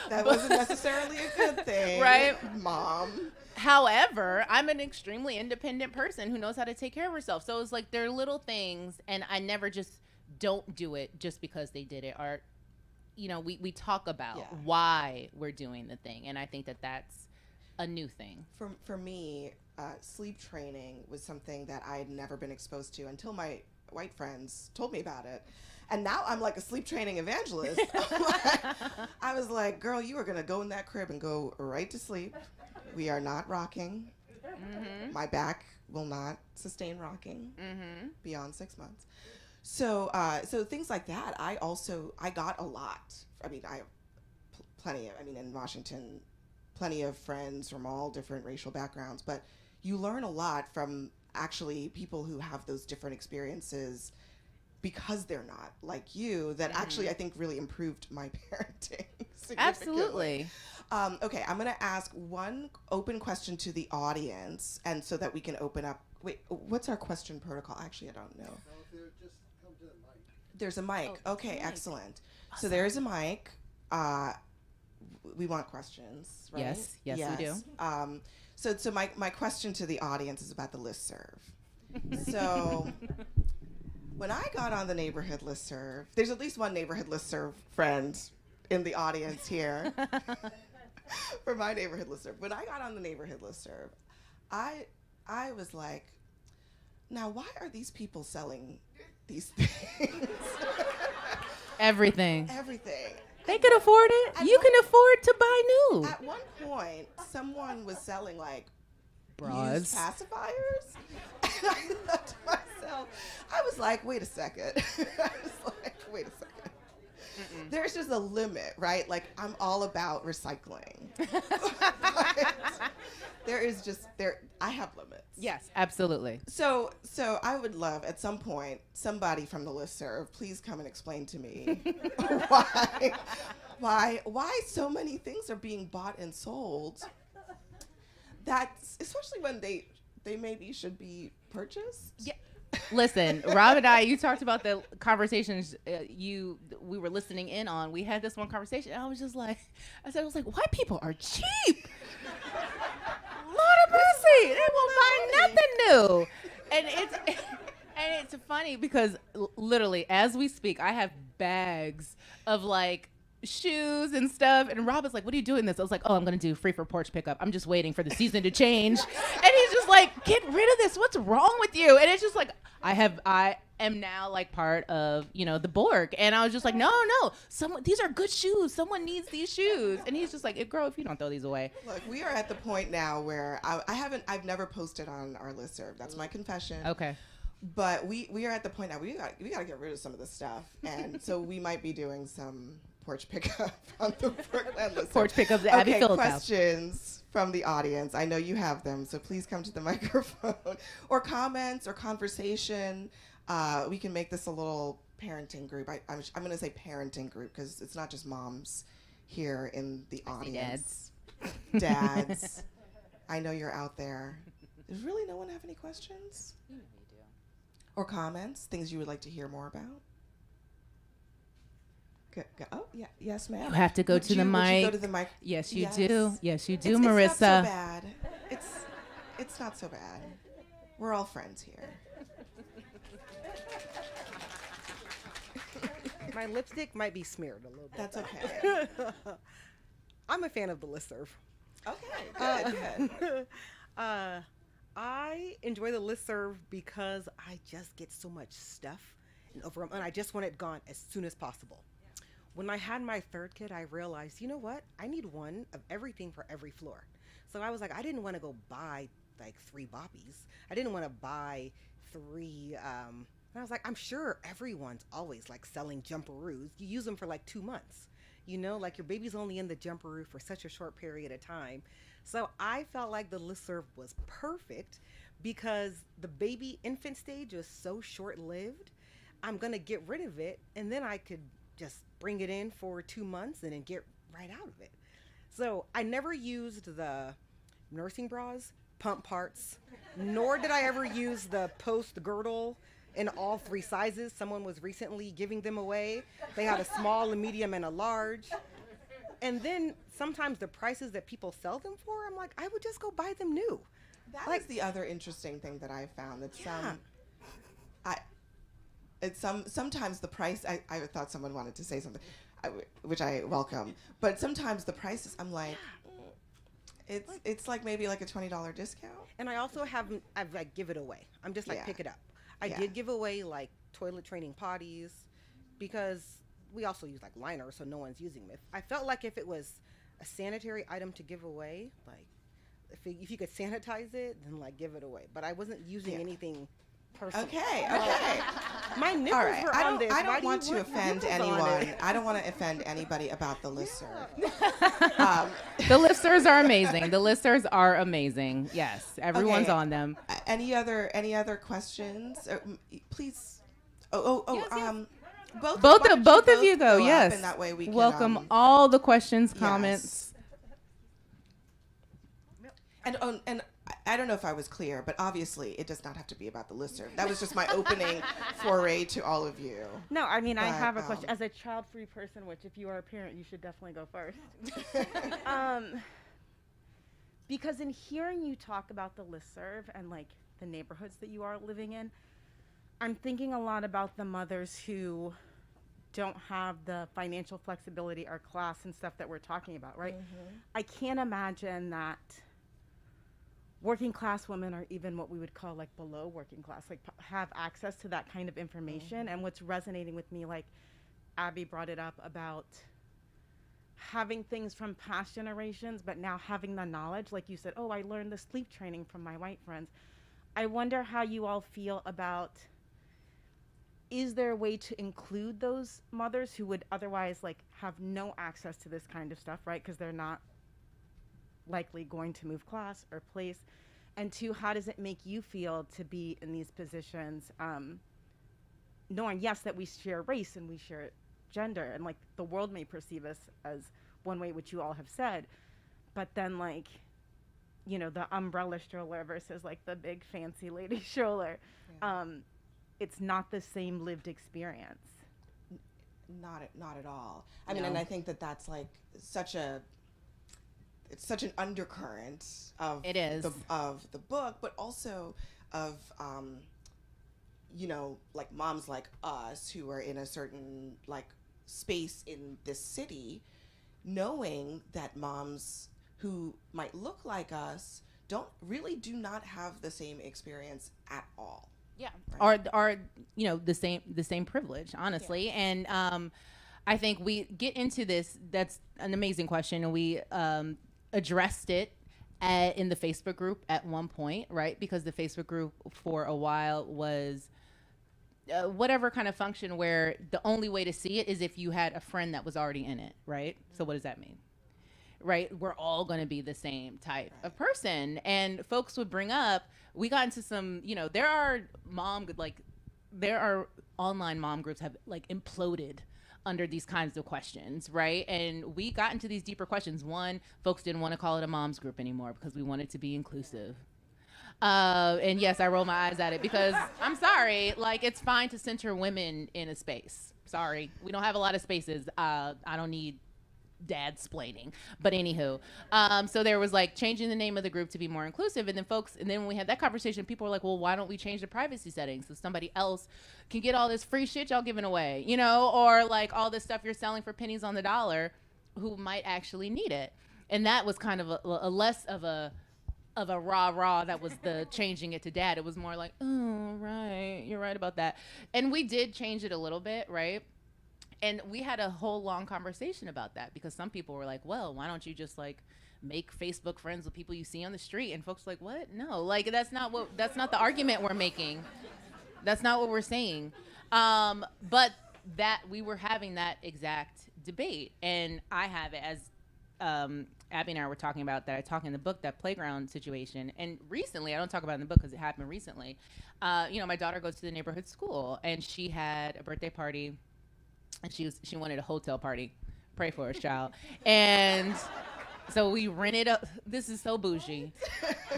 wasn't necessarily a good thing, right, Mom? However, I'm an extremely independent person who knows how to take care of herself. So it's like, there are little things, and I never just don't do it just because they did it. Or, you know, we talk about why we're doing the thing, and I think that that's a new thing. For me, sleep training was something that I had never been exposed to until my white friends told me about it. And now I'm like a sleep training evangelist. I was like, girl, you are going to go in that crib and go right to sleep. We are not rocking. Mm-hmm. My back will not sustain rocking beyond 6 months. So things like that, I got a lot. I mean, in Washington, plenty of friends from all different racial backgrounds, but you learn a lot from actually people who have those different experiences, because they're not like you, that actually I think really improved my parenting significantly. Absolutely. Okay, I'm going to ask one open question to the audience, and so that we can open up. Wait, what's our question protocol? Actually, I don't know. Just come to the mic. There's a mic. Oh, okay, mic. Excellent. Awesome. So there is a mic. We want questions, right? Yes, we do. So my question to the audience is about the listserv. So when I got on the neighborhood listserv, there's at least one neighborhood listserv friend in the audience here for my neighborhood listserv. When I got on the neighborhood listserv, I was like, now why are these people selling these things? Everything. They could afford it. You can afford to buy new. At one point, someone was selling like bras, used pacifiers. And I thought to myself, I was like, wait a second. There's just a limit, right? Like, I'm all about recycling. I have limits. Yes, absolutely. So I would love, at some point, somebody from the listserv, please come and explain to me why so many things are being bought and sold. That's, especially when they maybe should be purchased. Yeah. Listen, Rob and I, you talked about the conversations we were listening in on. We had this one conversation, and I was like, white people are cheap. Lord of mercy, they will buy nothing new. And funny because literally as we speak, I have bags of like shoes and stuff, and Rob is like, what are you doing this? I was like, oh, I'm gonna do free for Porch pickup. I'm just waiting for the season to change. And he's just like, get rid of this, what's wrong with you? And it's just like, I am now like part of, you know, the Borg, and I was just like, no, these are good shoes, someone needs these shoes. And he's just like, girl, if you don't throw these away. Look, we are at the point now where I've never posted on our listserv. That's my confession. Okay. But we are at the point now we got to get rid of some of this stuff, and so we might be doing some Porch pickup on the Brooklyn list. Porch pickups at Abby Phillip house. Questions from the audience. I know you have them, so please come to the microphone. Or comments or conversation. We can make this a little parenting group. I'm going to say parenting group because it's not just moms here in the audience. Dads. I know you're out there. Does really no one have any questions? You know you do. Or comments, things you would like to hear more about? Oh, yeah, yes, ma'am. You have to go to the mic. Would you go to the mic? Yes, you do. Yes, you do, It's Marissa. It's not so bad. It's not so bad. We're all friends here. My lipstick might be smeared a little bit. That's okay. I'm a fan of the listserv. Okay, good. I enjoy the listserv because I just get so much stuff, and I just want it gone as soon as possible. When I had my third kid, I realized, you know what? I need one of everything for every floor. So I was like, I didn't want to go buy like 3 boppies. I didn't want to buy 3. And I was like, I'm sure everyone's always like selling Jumperoos. You use them for like 2 months. You know, like your baby's only in the Jumperoo for such a short period of time. So I felt like the listserv was perfect because the baby infant stage was so short-lived. I'm going to get rid of it, and then I could just bring it in for 2 months and then get right out of it. So I never used the nursing bras, pump parts, nor did I ever use the post girdle in all 3 sizes. Someone was recently giving them away. They had a small, a medium, and a large. And then sometimes the prices that people sell them for, I'm like, I would just go buy them new. That is the other interesting thing that I found. That sometimes the price. I thought someone wanted to say something, which I welcome. But sometimes the prices, I'm like, it's like maybe like a $20 discount. And I also I've like give it away. I'm just like pick it up. I did give away like toilet training potties because we also use like liners, so no one's using them. I felt like if it was a sanitary item to give away, like if you could sanitize it, then like give it away. But I wasn't using anything personal. Okay. My nipples were on this. I don't want to offend anyone. I don't want to offend anybody about the listserv. The listservs are amazing. The listservs are amazing. Yes, everyone's on them. Any other questions? Please. Yes. Both of you go. Yes. And that way we can, welcome all the questions, comments. And I don't know if I was clear, but obviously it does not have to be about the listserv. That was just my opening foray to all of you. No, I mean, I have a question. As a child-free person, which if you are a parent, you should definitely go first. Because in hearing you talk about the listserv and like the neighborhoods that you are living in, I'm thinking a lot about the mothers who don't have the financial flexibility or class and stuff that we're talking about, right? Mm-hmm. I can't imagine that working class women, or even what we would call like below working class, like have access to that kind of information. And what's resonating with me, like Abby brought it up about having things from past generations, but now having the knowledge, like you said, oh, I learned the sleep training from my white friends. I wonder how you all feel about, is there a way to include those mothers who would otherwise like have no access to this kind of stuff, right? Because they're not likely going to move class or place. And 2, how does it make you feel to be in these positions, knowing, yes, that we share race and we share gender, and like the world may perceive us as one way, which you all have said, but then like, you know, the umbrella stroller versus like the big fancy lady stroller. Yeah. It's not the same lived experience. Not at all. I mean, and I think that's like it's such an undercurrent of it is of the book, but also of like moms like us who are in a certain like space in this city, knowing that moms who might look like us do not have the same experience at all. Yeah, right? are the same privilege, honestly. Yeah. And I think we get into this. That's an amazing question, and we addressed it in the Facebook group at one point, right? Because the Facebook group for a while was whatever kind of function where the only way to see it is if you had a friend that was already in it, right? So what does that mean? Right, we're all going to be the same type of person, and folks would bring up. We got into some, there are online mom groups have like imploded under these kinds of questions, right? And we got into these deeper questions. One, folks didn't want to call it a mom's group anymore because we wanted to be inclusive. And yes, I roll my eyes at it because I'm sorry, like it's fine to center women in a space. Sorry, we don't have a lot of spaces. I don't need dad-splaining, but anywho, so there was like changing the name of the group to be more inclusive, and then when we had that conversation, people were like, well, why don't we change the privacy settings so somebody else can get all this free shit y'all giving away, or like all this stuff you're selling for pennies on the dollar, who might actually need it. And that was kind of a less of a rah that was the changing it to dad. It was more like, oh, right, you're right about that. And we did change it a little bit, right? And we had a whole long conversation about that because some people were like, well, why don't you just like make Facebook friends with people you see on the street? And folks were like, what? No, like that's not the argument we're making. That's not what we're saying. But that we were having that exact debate. And I have it as Abby and I were talking about that. I talk in the book, that playground situation. And recently, I don't talk about it in the book because it happened recently. My daughter goes to the neighborhood school and she had a birthday party. And she wanted a hotel party. Pray for us, child. And so we rented this is so bougie.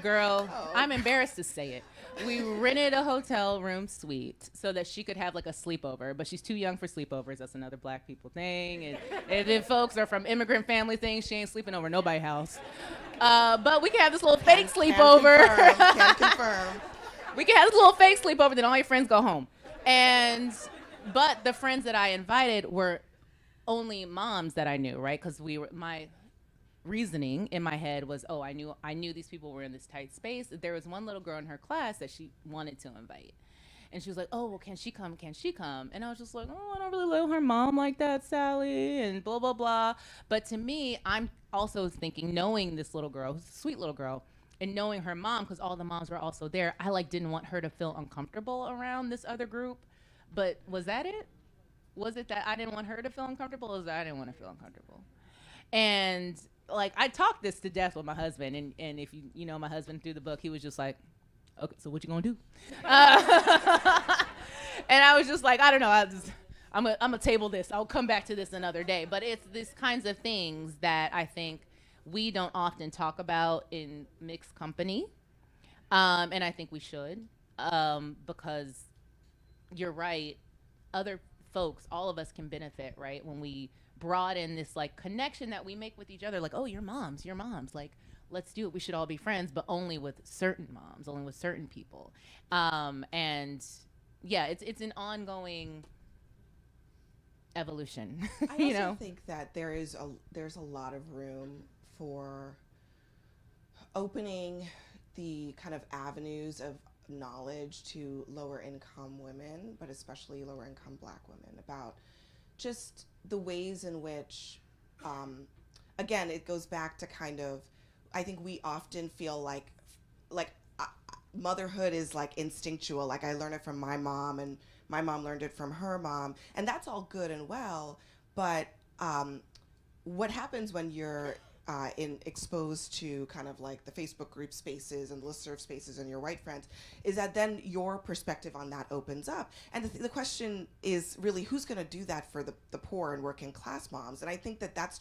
Girl, I'm embarrassed to say it. We rented a hotel room suite so that she could have like a sleepover, but she's too young for sleepovers. That's another black people thing. And if folks are from immigrant family things, she ain't sleeping over nobody's house. But we can have this little fake sleepover. Can confirm. We can have this little fake sleepover, then all your friends go home. But the friends that I invited were only moms that I knew, right? Because my reasoning in my head was, I knew these people were in this tight space. There was one little girl in her class that she wanted to invite. And she was like, oh, well, can she come? Can she come? And I was just like, I don't really love her mom like that, Sally, and blah, blah, blah. But to me, I'm also thinking, knowing this little girl, who's a sweet little girl, and knowing her mom, because all the moms were also there, I didn't want her to feel uncomfortable around this other group. But was that it? Was it that I didn't want her to feel uncomfortable, or was that I didn't want to feel uncomfortable? And like I talked this to death with my husband, and if you know my husband through the book, he was just like, okay, so what you gonna do? And I was just like, I don't know. I'm gonna table this. I'll come back to this another day. But it's these kinds of things that I think we don't often talk about in mixed company, and I think we should, because you're right. Other folks, all of us can benefit, right? When we broaden this like connection that we make with each other, like, oh, you're moms, like, let's do it. We should all be friends, but only with certain moms, only with certain people. And yeah, it's an ongoing evolution. I also think that there's a lot of room for opening the kind of avenues of knowledge to lower income women, but especially lower income Black women, about just the ways in which, again, it goes back to kind of, I think we often feel like motherhood is like instinctual. Like I learned it from my mom and my mom learned it from her mom, and that's all good and well. But what happens when you're exposed to kind of like the Facebook group spaces and listserv spaces and your white friends, is that then your perspective on that opens up. And the question is really, who's going to do that for the poor and working class moms? And I think that that's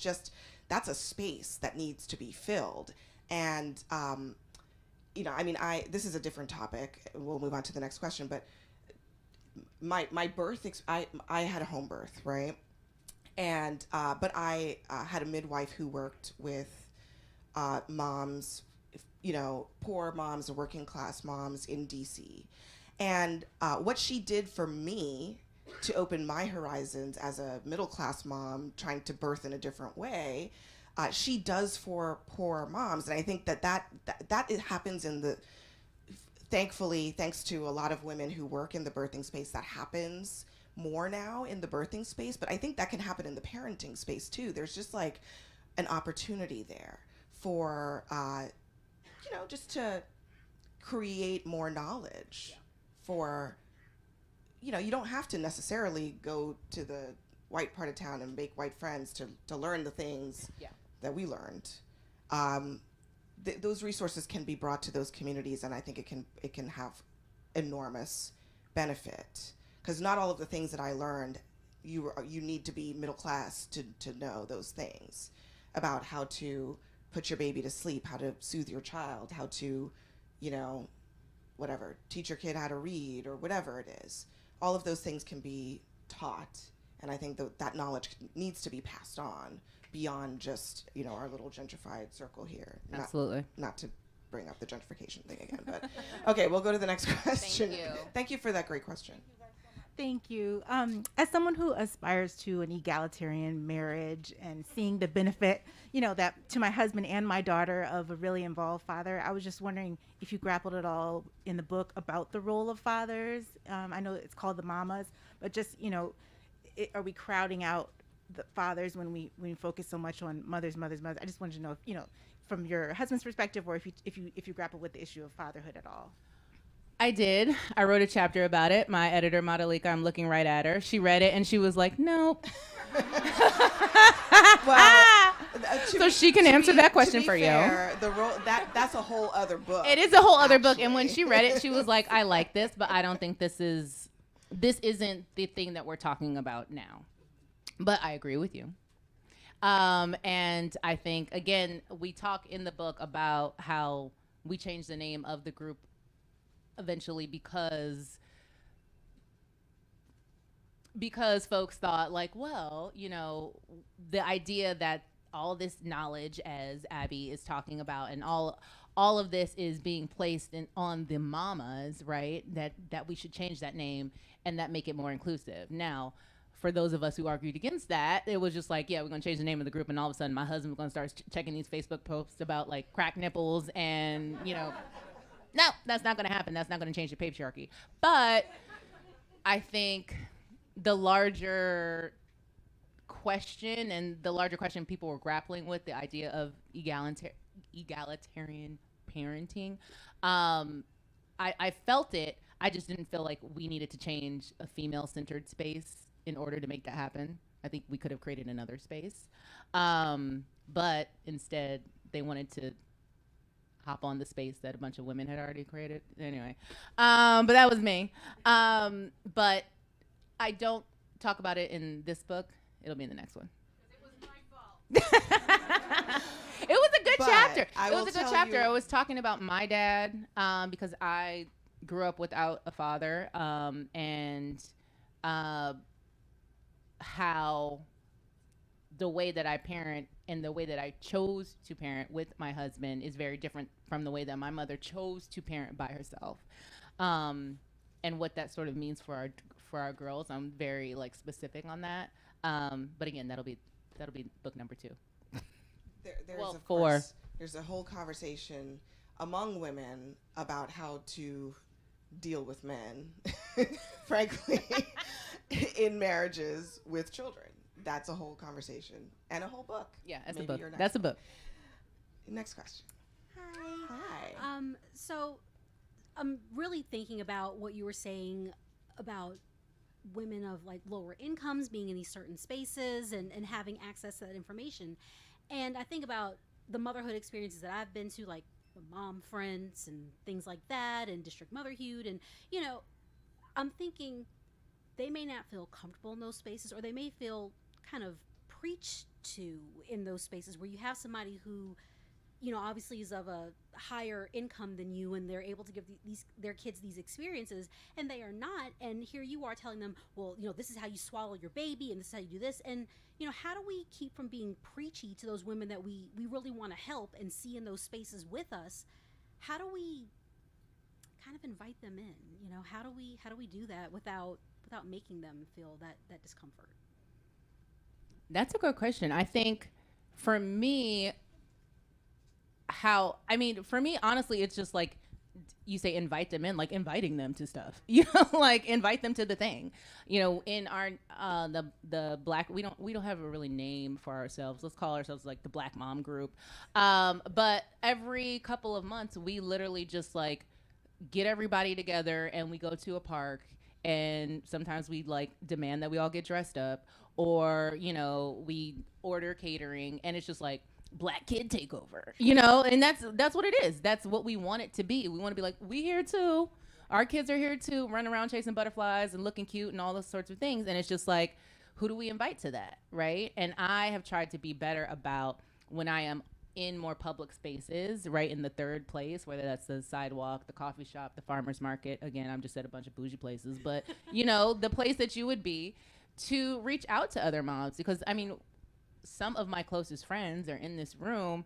a space that needs to be filled. And, this is a different topic. We'll move on to the next question. But my birth, I had a home birth, right? And but I had a midwife who worked with moms, poor moms, working class moms in DC. And what she did for me to open my horizons as a middle-class mom trying to birth in a different way, she does for poor moms. And I think that it happens in the, thankfully, thanks to a lot of women who work in the birthing space, that happens more now in the birthing space. But I think that can happen in the parenting space too. There's just like an opportunity there for, just to create more knowledge for, you don't have to necessarily go to the white part of town and make white friends to learn the things that we learned. Those resources can be brought to those communities, and I think it can have enormous benefit, because not all of the things that I learned, you need to be middle class to know those things about how to put your baby to sleep, how to soothe your child, how to, whatever, teach your kid how to read or whatever it is. All of those things can be taught, and I think that knowledge needs to be passed on beyond just, our little gentrified circle here. Absolutely. Not to bring up the gentrification thing again, but okay, we'll go to the next question. Thank you. Thank you for that great question. Thank you. As someone who aspires to an egalitarian marriage and seeing the benefit, that to my husband and my daughter of a really involved father, I was just wondering if you grappled at all in the book about the role of fathers. I know it's called The Mamas, but just, are we crowding out the fathers when we focus so much on mothers? I just wanted to know if, from your husband's perspective, or if you grapple with the issue of fatherhood at all. I did. I wrote a chapter about it. My editor, Madalika, I'm looking right at her. She read it and she was like, nope. Well, so she can answer that question for fair, you. The role that's a whole other book. It is a whole other book. And when she read it, she was like, I like this, but I don't think this isn't the thing that we're talking about now. But I agree with you. And I think, again, we talk in the book about how we changed the name of the group eventually because folks thought like, well, the idea that all this knowledge, as Abby is talking about, and all of this is being placed on the mamas, right? That we should change that name and that make it more inclusive. Now, for those of us who argued against that, it was just like, yeah, we're going to change the name of the group, and all of a sudden my husband's going to start checking these Facebook posts about like crack nipples and, no, that's not going to happen. That's not going to change the patriarchy. But I think the larger question people were grappling with, the idea of egalitarian parenting, I felt it. I just didn't feel like we needed to change a female-centered space in order to make that happen. I think we could have created another space. But instead, they wanted to hop on the space that a bunch of women had already created. Anyway, but that was me. But I don't talk about it in this book. It'll be in the next one. It was my fault. It was a good chapter. I was talking about my dad because I grew up without a father, and how the way that I parent and the way that I chose to parent with my husband is very different from the way that my mother chose to parent by herself, and what that sort of means for our girls. I'm very like specific on that, but again, that'll be book number 2. There's a whole conversation among women about how to deal with men, frankly, in marriages with children. That's a whole conversation and a whole book. Yeah, that's a book. That's a book. Next question. Hi. So I'm really thinking about what you were saying about women of like lower incomes being in these certain spaces and having access to that information. And I think about the motherhood experiences that I've been to, like mom friends and things like that, and district motherhood. And, I'm thinking they may not feel comfortable in those spaces, or they may feel kind of preached to in those spaces where you have somebody who, obviously is of a higher income than you, and they're able to give their kids these experiences, and they are not. And here you are telling them, well, this is how you swallow your baby, and this is how you do this. And, how do we keep from being preachy to those women that we really want to help and see in those spaces with us? How do we kind of invite them in? You know, how do we do that without making them feel that discomfort? That's a good question. I think for me, for me, honestly, it's just like you say invite them in, like inviting them to stuff, like invite them to the thing, in our the black, we don't have a really name for ourselves. Let's call ourselves like the Black Mom Group. But every couple of months we literally just like get everybody together and we go to a park, and sometimes we like demand that we all get dressed up, or we order catering, and it's just like Black kid takeover, and that's what it is. That's what we want it to be. We want to be like, we here too. Our kids are here too, running around chasing butterflies and looking cute and all those sorts of things. And it's just like, who do we invite to that, right? And I have tried to be better about when I am in more public spaces, right, in the third place, whether that's the sidewalk, the coffee shop, the farmer's market. Again, I'm just at a bunch of bougie places, but the place that you would be, to reach out to other moms, because some of my closest friends are in this room.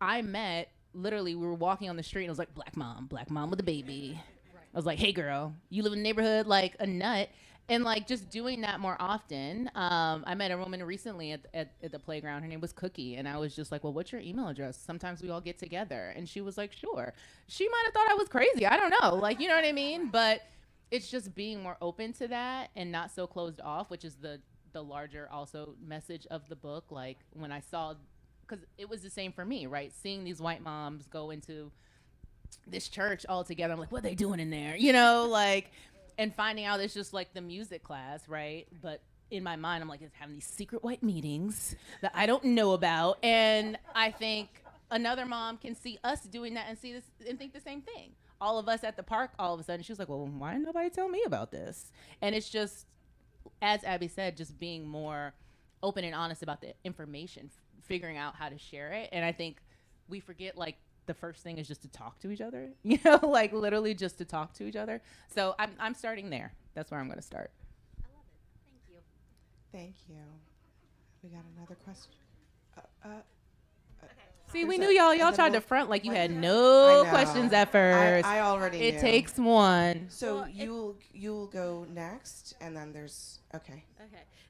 I met, literally, we were walking on the street and I was like, black mom with a baby. Right. I was like, hey girl, you live in the neighborhood like a nut. And like just doing that more often. I met a woman recently at the playground. Her name was Cookie. And I was just like, well, what's your email address? Sometimes we all get together. And she was like, sure. She might have thought I was crazy. I don't know. Like, you know what I mean? But it's just being more open to that and not so closed off, which is the larger also message of the book. Like when I saw, because it was the same for me, right? Seeing these white moms go into this church all together, I'm like, what are they doing in there? And finding out it's just like the music class, right? But in my mind, I'm like, it's having these secret white meetings that I don't know about. And I think another mom can see us doing that and see this and think the same thing. All of us at the park, all of a sudden, she was like, well, why didn't nobody tell me about this? And it's just, as Abby said, just being more open and honest about the information, figuring out how to share it. And I think we forget, like, the first thing is just to talk to each other, like literally just to talk to each other. So I'm starting there. That's where I'm going to start. I love it. Thank you. Thank you. We got another question. See, we knew y'all tried to front like you had no questions at first. I already knew. It takes one. So you'll go next, and then there's okay.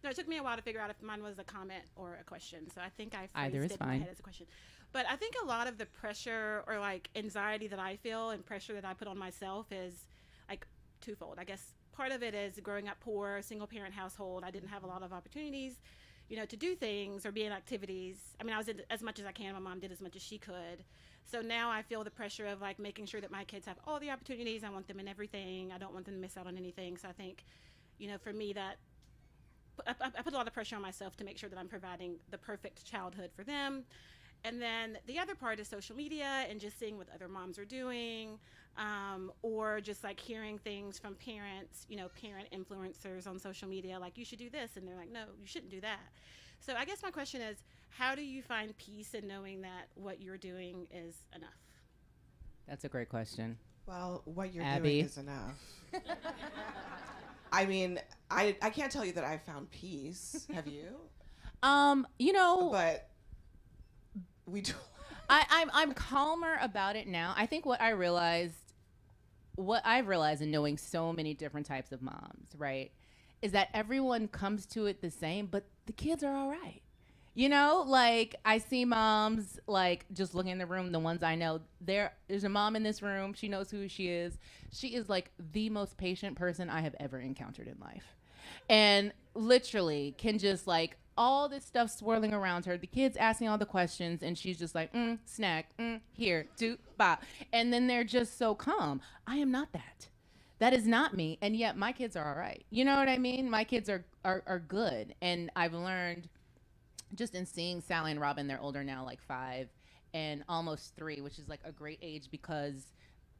No, it took me a while to figure out if mine was a comment or a question. So I think I phrased either is it in my fine head as a question. But I think a lot of the pressure or like anxiety that I feel and pressure that I put on myself is like twofold. I guess part of it is growing up poor, single parent household. I didn't have a lot of opportunities, to do things or be in activities. I mean, I was in as much as I can. My mom did as much as she could. So now I feel the pressure of like making sure that my kids have all the opportunities. I want them in everything. I don't want them to miss out on anything. So I think, for me, that I put a lot of pressure on myself to make sure that I'm providing the perfect childhood for them. And then the other part is social media and just seeing what other moms are doing, or just like hearing things from parents, parent influencers on social media, like you should do this. And they're like, no, you shouldn't do that. So I guess my question is, how do you find peace in knowing that what you're doing is enough? That's a great question. Well, what you're Abby. doing is enough. I mean, I can't tell you that I found peace. Have you? But we do. I'm calmer about it now. I think what I've realized in knowing so many different types of moms, right, is that everyone comes to it the same, but the kids are all right. Like I see moms, like just looking in the room, the ones I know, there's a mom in this room. She knows who she is. She is like the most patient person I have ever encountered in life. And literally can just like all this stuff swirling around her, the kids asking all the questions, and she's just like, snack, here, do, bop. And then they're just so calm. I am not that. That is not me. And yet my kids are all right. You know what I mean? My kids are good. And I've learned just in seeing Sally and Robin, they're older now, like 5 and almost 3, which is like a great age because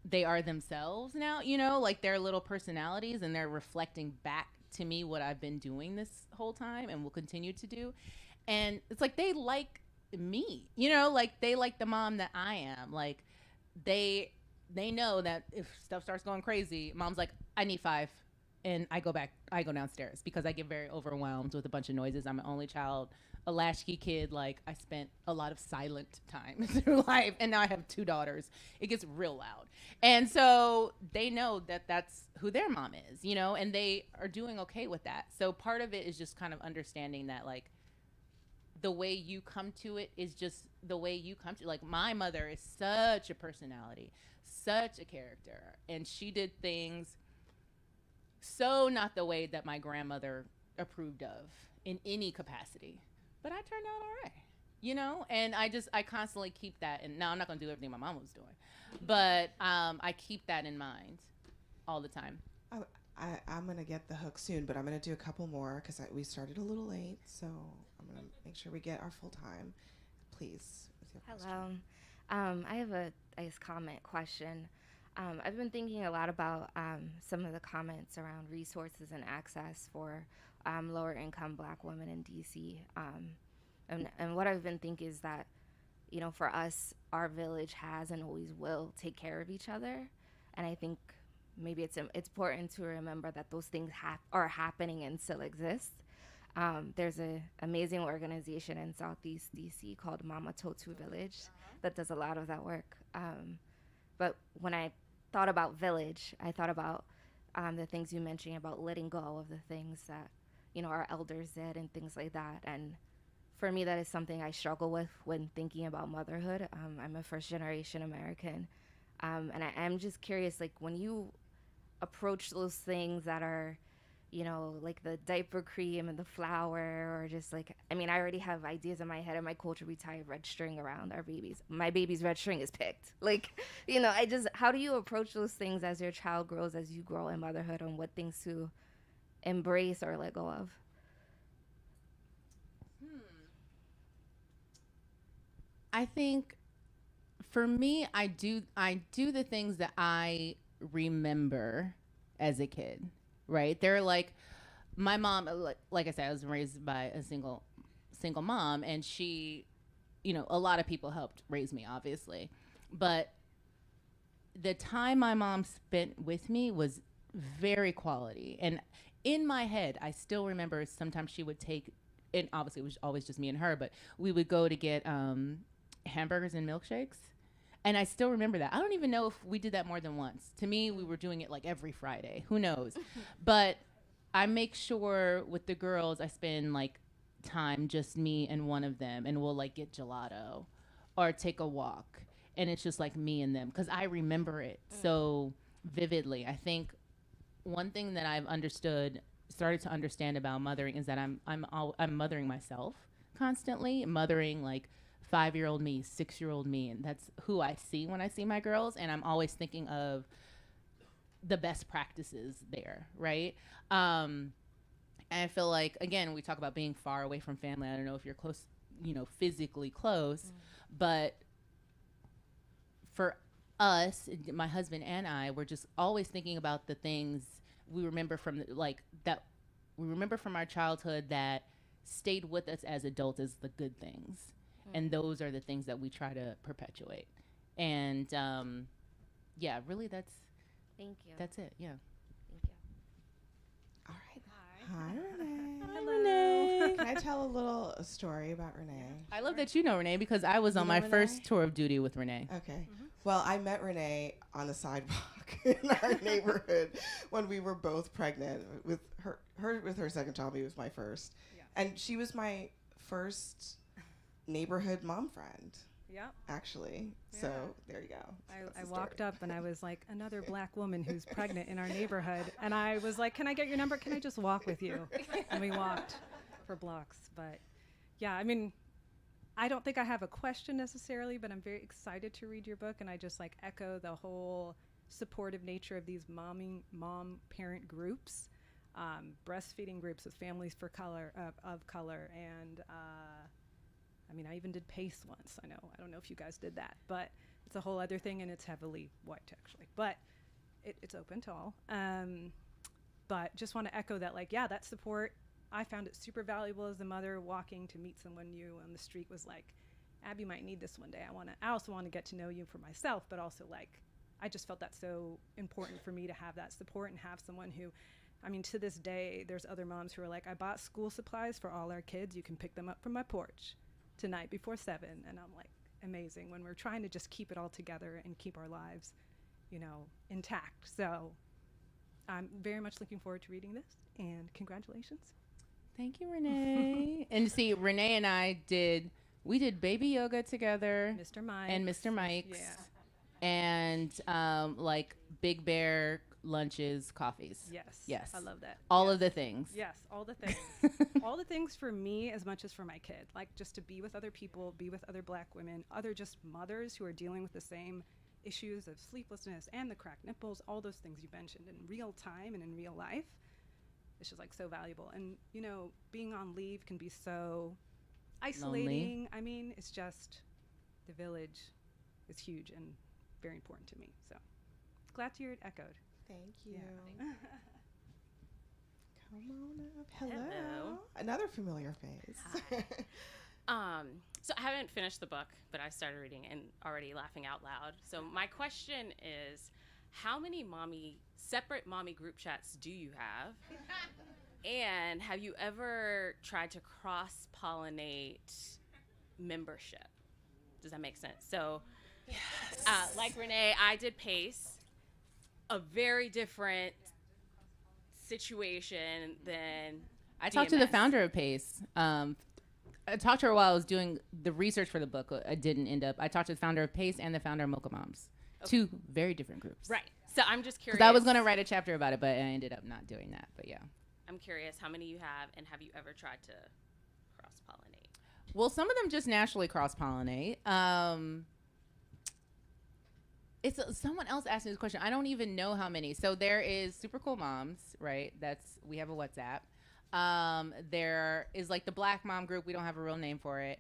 they are themselves now, like their little personalities, and they're reflecting back to me what I've been doing this whole time and will continue to do. And it's like they like me, like they like the mom that I am. Like they know that if stuff starts going crazy, mom's like, I need 5. and I go downstairs because I get very overwhelmed with a bunch of noises. I'm an only child, a latchkey kid. Like, I spent a lot of silent time through life, and now I have 2 daughters. It gets real loud. And so they know that that's who their mom is, you know, and they are doing okay with that. So part of it is just kind of understanding that, like, the way you come to it is just the way you come to it. Like, my mother is such a personality, such a character, and she did things so not the way that my grandmother approved of in any capacity. But I turned out all right, you know? And I constantly keep that. And now I'm not going to do everything my mom was doing, but I keep that in mind all the time. I'm going to get the hook soon, but I'm going to do a couple more because we started a little late. So I'm going to make sure we get our full time. Please, with your question. Hello. I have a comment question. I've been thinking a lot about some of the comments around resources and access for lower income Black women in DC. And what I've been thinking is that, you know, for us, our village has and always will take care of each other. And I think maybe it's important to remember that those things are happening and still exist. There's an amazing organization in Southeast DC called Mama Totu Village that does a lot of that work. But when I thought about village, I thought about the things you mentioned about letting go of the things that, you know, our elders did and things like that. And for me, that is something I struggle with when thinking about motherhood. I'm a first-generation American. And I'm just curious, like, when you approach those things that are, you know, like the diaper cream and the flour, or just like, I mean, I already have ideas in my head. In my culture, we tie a red string around our babies. My baby's red string is picked. Like, you know, how do you approach those things as your child grows, as you grow in motherhood, on what things to embrace or let go of? I think for me, I do the things that I remember as a kid. Right. They're like, my mom, like I said, I was raised by a single mom, and she, you know, a lot of people helped raise me, obviously. But the time my mom spent with me was very quality. And in my head, I still remember sometimes she would take, and obviously it was always just me and her, but we would go to get hamburgers and milkshakes. And I still remember that. I don't even know if we did that more than once. To me, we were doing it like every Friday. Who knows? But I make sure with the girls, I spend like time, just me and one of them, and we'll like get gelato or take a walk. And it's just like me and them, because I remember it so vividly. I think one thing that I've started to understand about mothering is that I'm mothering myself constantly, mothering like 5-year-old me, 6-year-old me, and that's who I see when I see my girls. And I'm always thinking of the best practices there, right? And I feel like, again, we talk about being far away from family. I don't know if you're close, you know, physically close, but for us, my husband and I, were just always thinking about the things we remember from from our childhood that stayed with us as adults as the good things. And those are the things that we try to perpetuate. And yeah, really, Thank you. That's it. Yeah. Thank you. All right. Hi, Renee. Hi, Renee. Can I tell a little story about Renee? I love that you know Renee, because I was on my first tour of duty with Renee. Okay. Well, I met Renee on the sidewalk in our neighborhood when we were both pregnant with her with her second child. He was my first. Yeah. And she was my first neighborhood mom friend. Yep. Actually. Yeah. So there you go. I walked up and I was like, another Black woman who's pregnant in our neighborhood. And I was like, can I get your number? Can I just walk with you? And we walked for blocks. But yeah, I mean, I don't think I have a question necessarily, but I'm very excited to read your book. And I just like echo the whole supportive nature of these mom parent groups, breastfeeding groups with families of color. And, I mean, I even did PACE once. I don't know if you guys did that, but it's a whole other thing, and it's heavily white, actually. But it's open to all. But just want to echo that, like, yeah, that support, I found it super valuable as a mother. Walking to meet someone new on the street was like, Abby might need this one day. I also want to get to know you for myself, but also, like, I just felt that so important for me to have that support and have someone who I mean, to this day, there's other moms who are like, I bought school supplies for all our kids. You can pick them up from my porch tonight before 7. And I'm like, amazing, when we're trying to just keep it all together and keep our lives, you know, intact. So I'm very much looking forward to reading this, and congratulations. Thank you, Renee. And see, Renee and I did baby yoga together. Mr. Mike. And Mr. Mike's. Yeah. And like Big Bear lunches, coffees. Yes. I love that. All of the things. Yes, all the things. All the things for me as much as for my kid. Like just to be with other people, be with other Black women, other just mothers who are dealing with the same issues of sleeplessness and the cracked nipples, all those things you mentioned in real time and in real life. It's just like so valuable. And, you know, being on leave can be so isolating. Lonely. I mean, it's just the village is huge and very important to me. So glad to hear it echoed. Thank you. Yeah. Come on up. Hello. Hello. Another familiar face. So I haven't finished the book, but I started reading and already laughing out loud. So my question is, how many separate mommy group chats do you have? And have you ever tried to cross-pollinate membership? Does that make sense? So, yes. Like Renee, I did PACE, a very different situation than I talked to the founder of PACE. I talked to her while I was doing the research for the book. I didn't end up. I talked to the founder of PACE and the founder of Mocha Moms. Okay. Two very different groups. Right. So I'm just curious. Because I was going to write a chapter about it, but I ended up not doing that. But yeah. I'm curious how many you have, and have you ever tried to cross-pollinate? Well, some of them just naturally cross-pollinate. Someone else asked me this question. I don't even know how many. So there is Super Cool Moms, right? We have a WhatsApp. There is like the Black Mom group. We don't have a real name for it.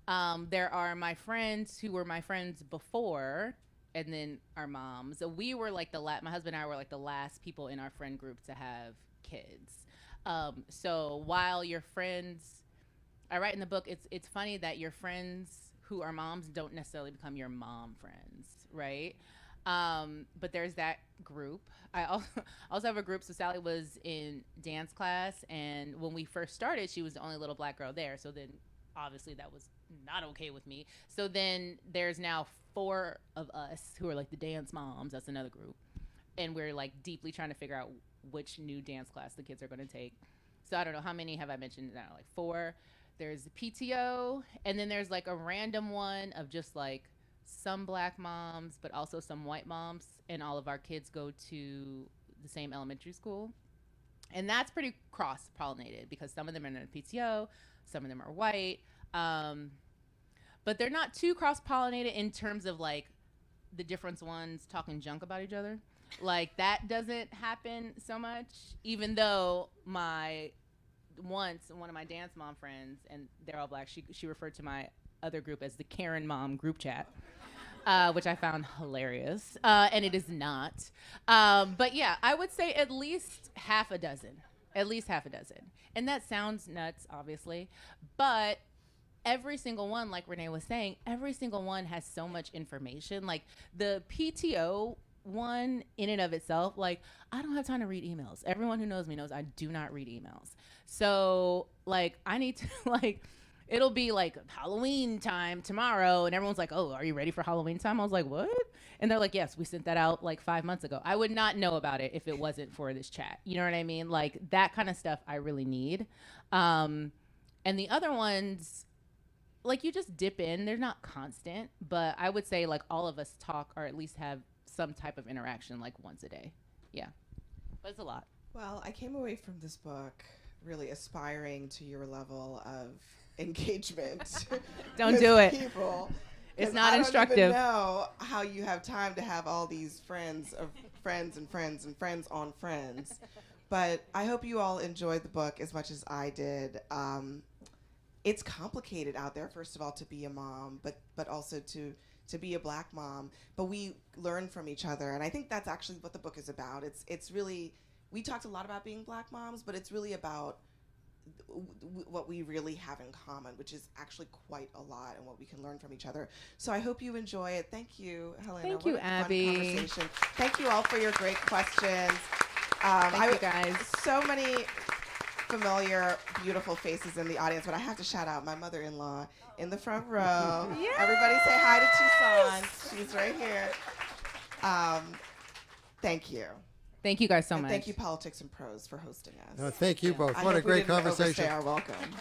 There are my friends who were my friends before, and then our moms. So we were like my husband and I were like the last people in our friend group to have kids. So while your friends, I write in the book, it's funny that your friends who are moms don't necessarily become your mom friends, right? But there's that group. I also have a group. So Sally was in dance class, and when we first started, she was the only little Black girl there. So then obviously that was not okay with me. So then there's now 4 of us who are like the dance moms. That's another group. And we're like deeply trying to figure out which new dance class the kids are going to take. So I don't know, how many have I mentioned now? Like 4. There's the PTO, and then there's like a random one of just like some Black moms, but also some white moms, and all of our kids go to the same elementary school. And that's pretty cross-pollinated because some of them are in the PTO, some of them are white. But they're not too cross-pollinated in terms of like the different ones talking junk about each other. Like that doesn't happen so much, even though one of my dance mom friends, and they're all Black, she referred to my other group as the Karen Mom group chat, which I found hilarious, and it is not. But yeah, I would say at least half a dozen. And that sounds nuts, obviously, but every single one, like Renee was saying, every single one has so much information. Like the PTO one in and of itself, like I don't have time to read emails. Everyone who knows me knows I do not read emails. So like I need to like, it'll be like Halloween time tomorrow, and everyone's like, oh, are you ready for Halloween time? I was like, what? And they're like, yes, we sent that out like 5 months ago. I would not know about it if it wasn't for this chat. You know what I mean? Like that kind of stuff I really need. And the other ones, like you just dip in. They're not constant, but I would say like all of us talk or at least have some type of interaction like once a day. Yeah. But it's a lot. Well, I came away from this book really aspiring to your level of engagement. Don't do it. People. It's not instructive. I don't even know how you have time to have all these friends of friends and friends and friends on friends. But I hope you all enjoyed the book as much as I did. It's complicated out there, first of all, to be a mom, but also to be a Black mom. But we learn from each other, and I think that's actually what the book is about. It's really, we talked a lot about being Black moms, but it's really about what we really have in common, which is actually quite a lot, and what we can learn from each other. So I hope you enjoy it. Thank you, Helena. Thank you, Abby. Fun conversation. Thank you all for your great questions. Thank you guys. So many familiar, beautiful faces in the audience, but I have to shout out my mother-in-law in the front row. Yes! Everybody say hi to Tucson. She's right here. Thank you. Thank you guys so And much. thank you, Politics and Prose, for hosting us. Thank you both. I What a hope we great didn't conversation. overstay our welcome.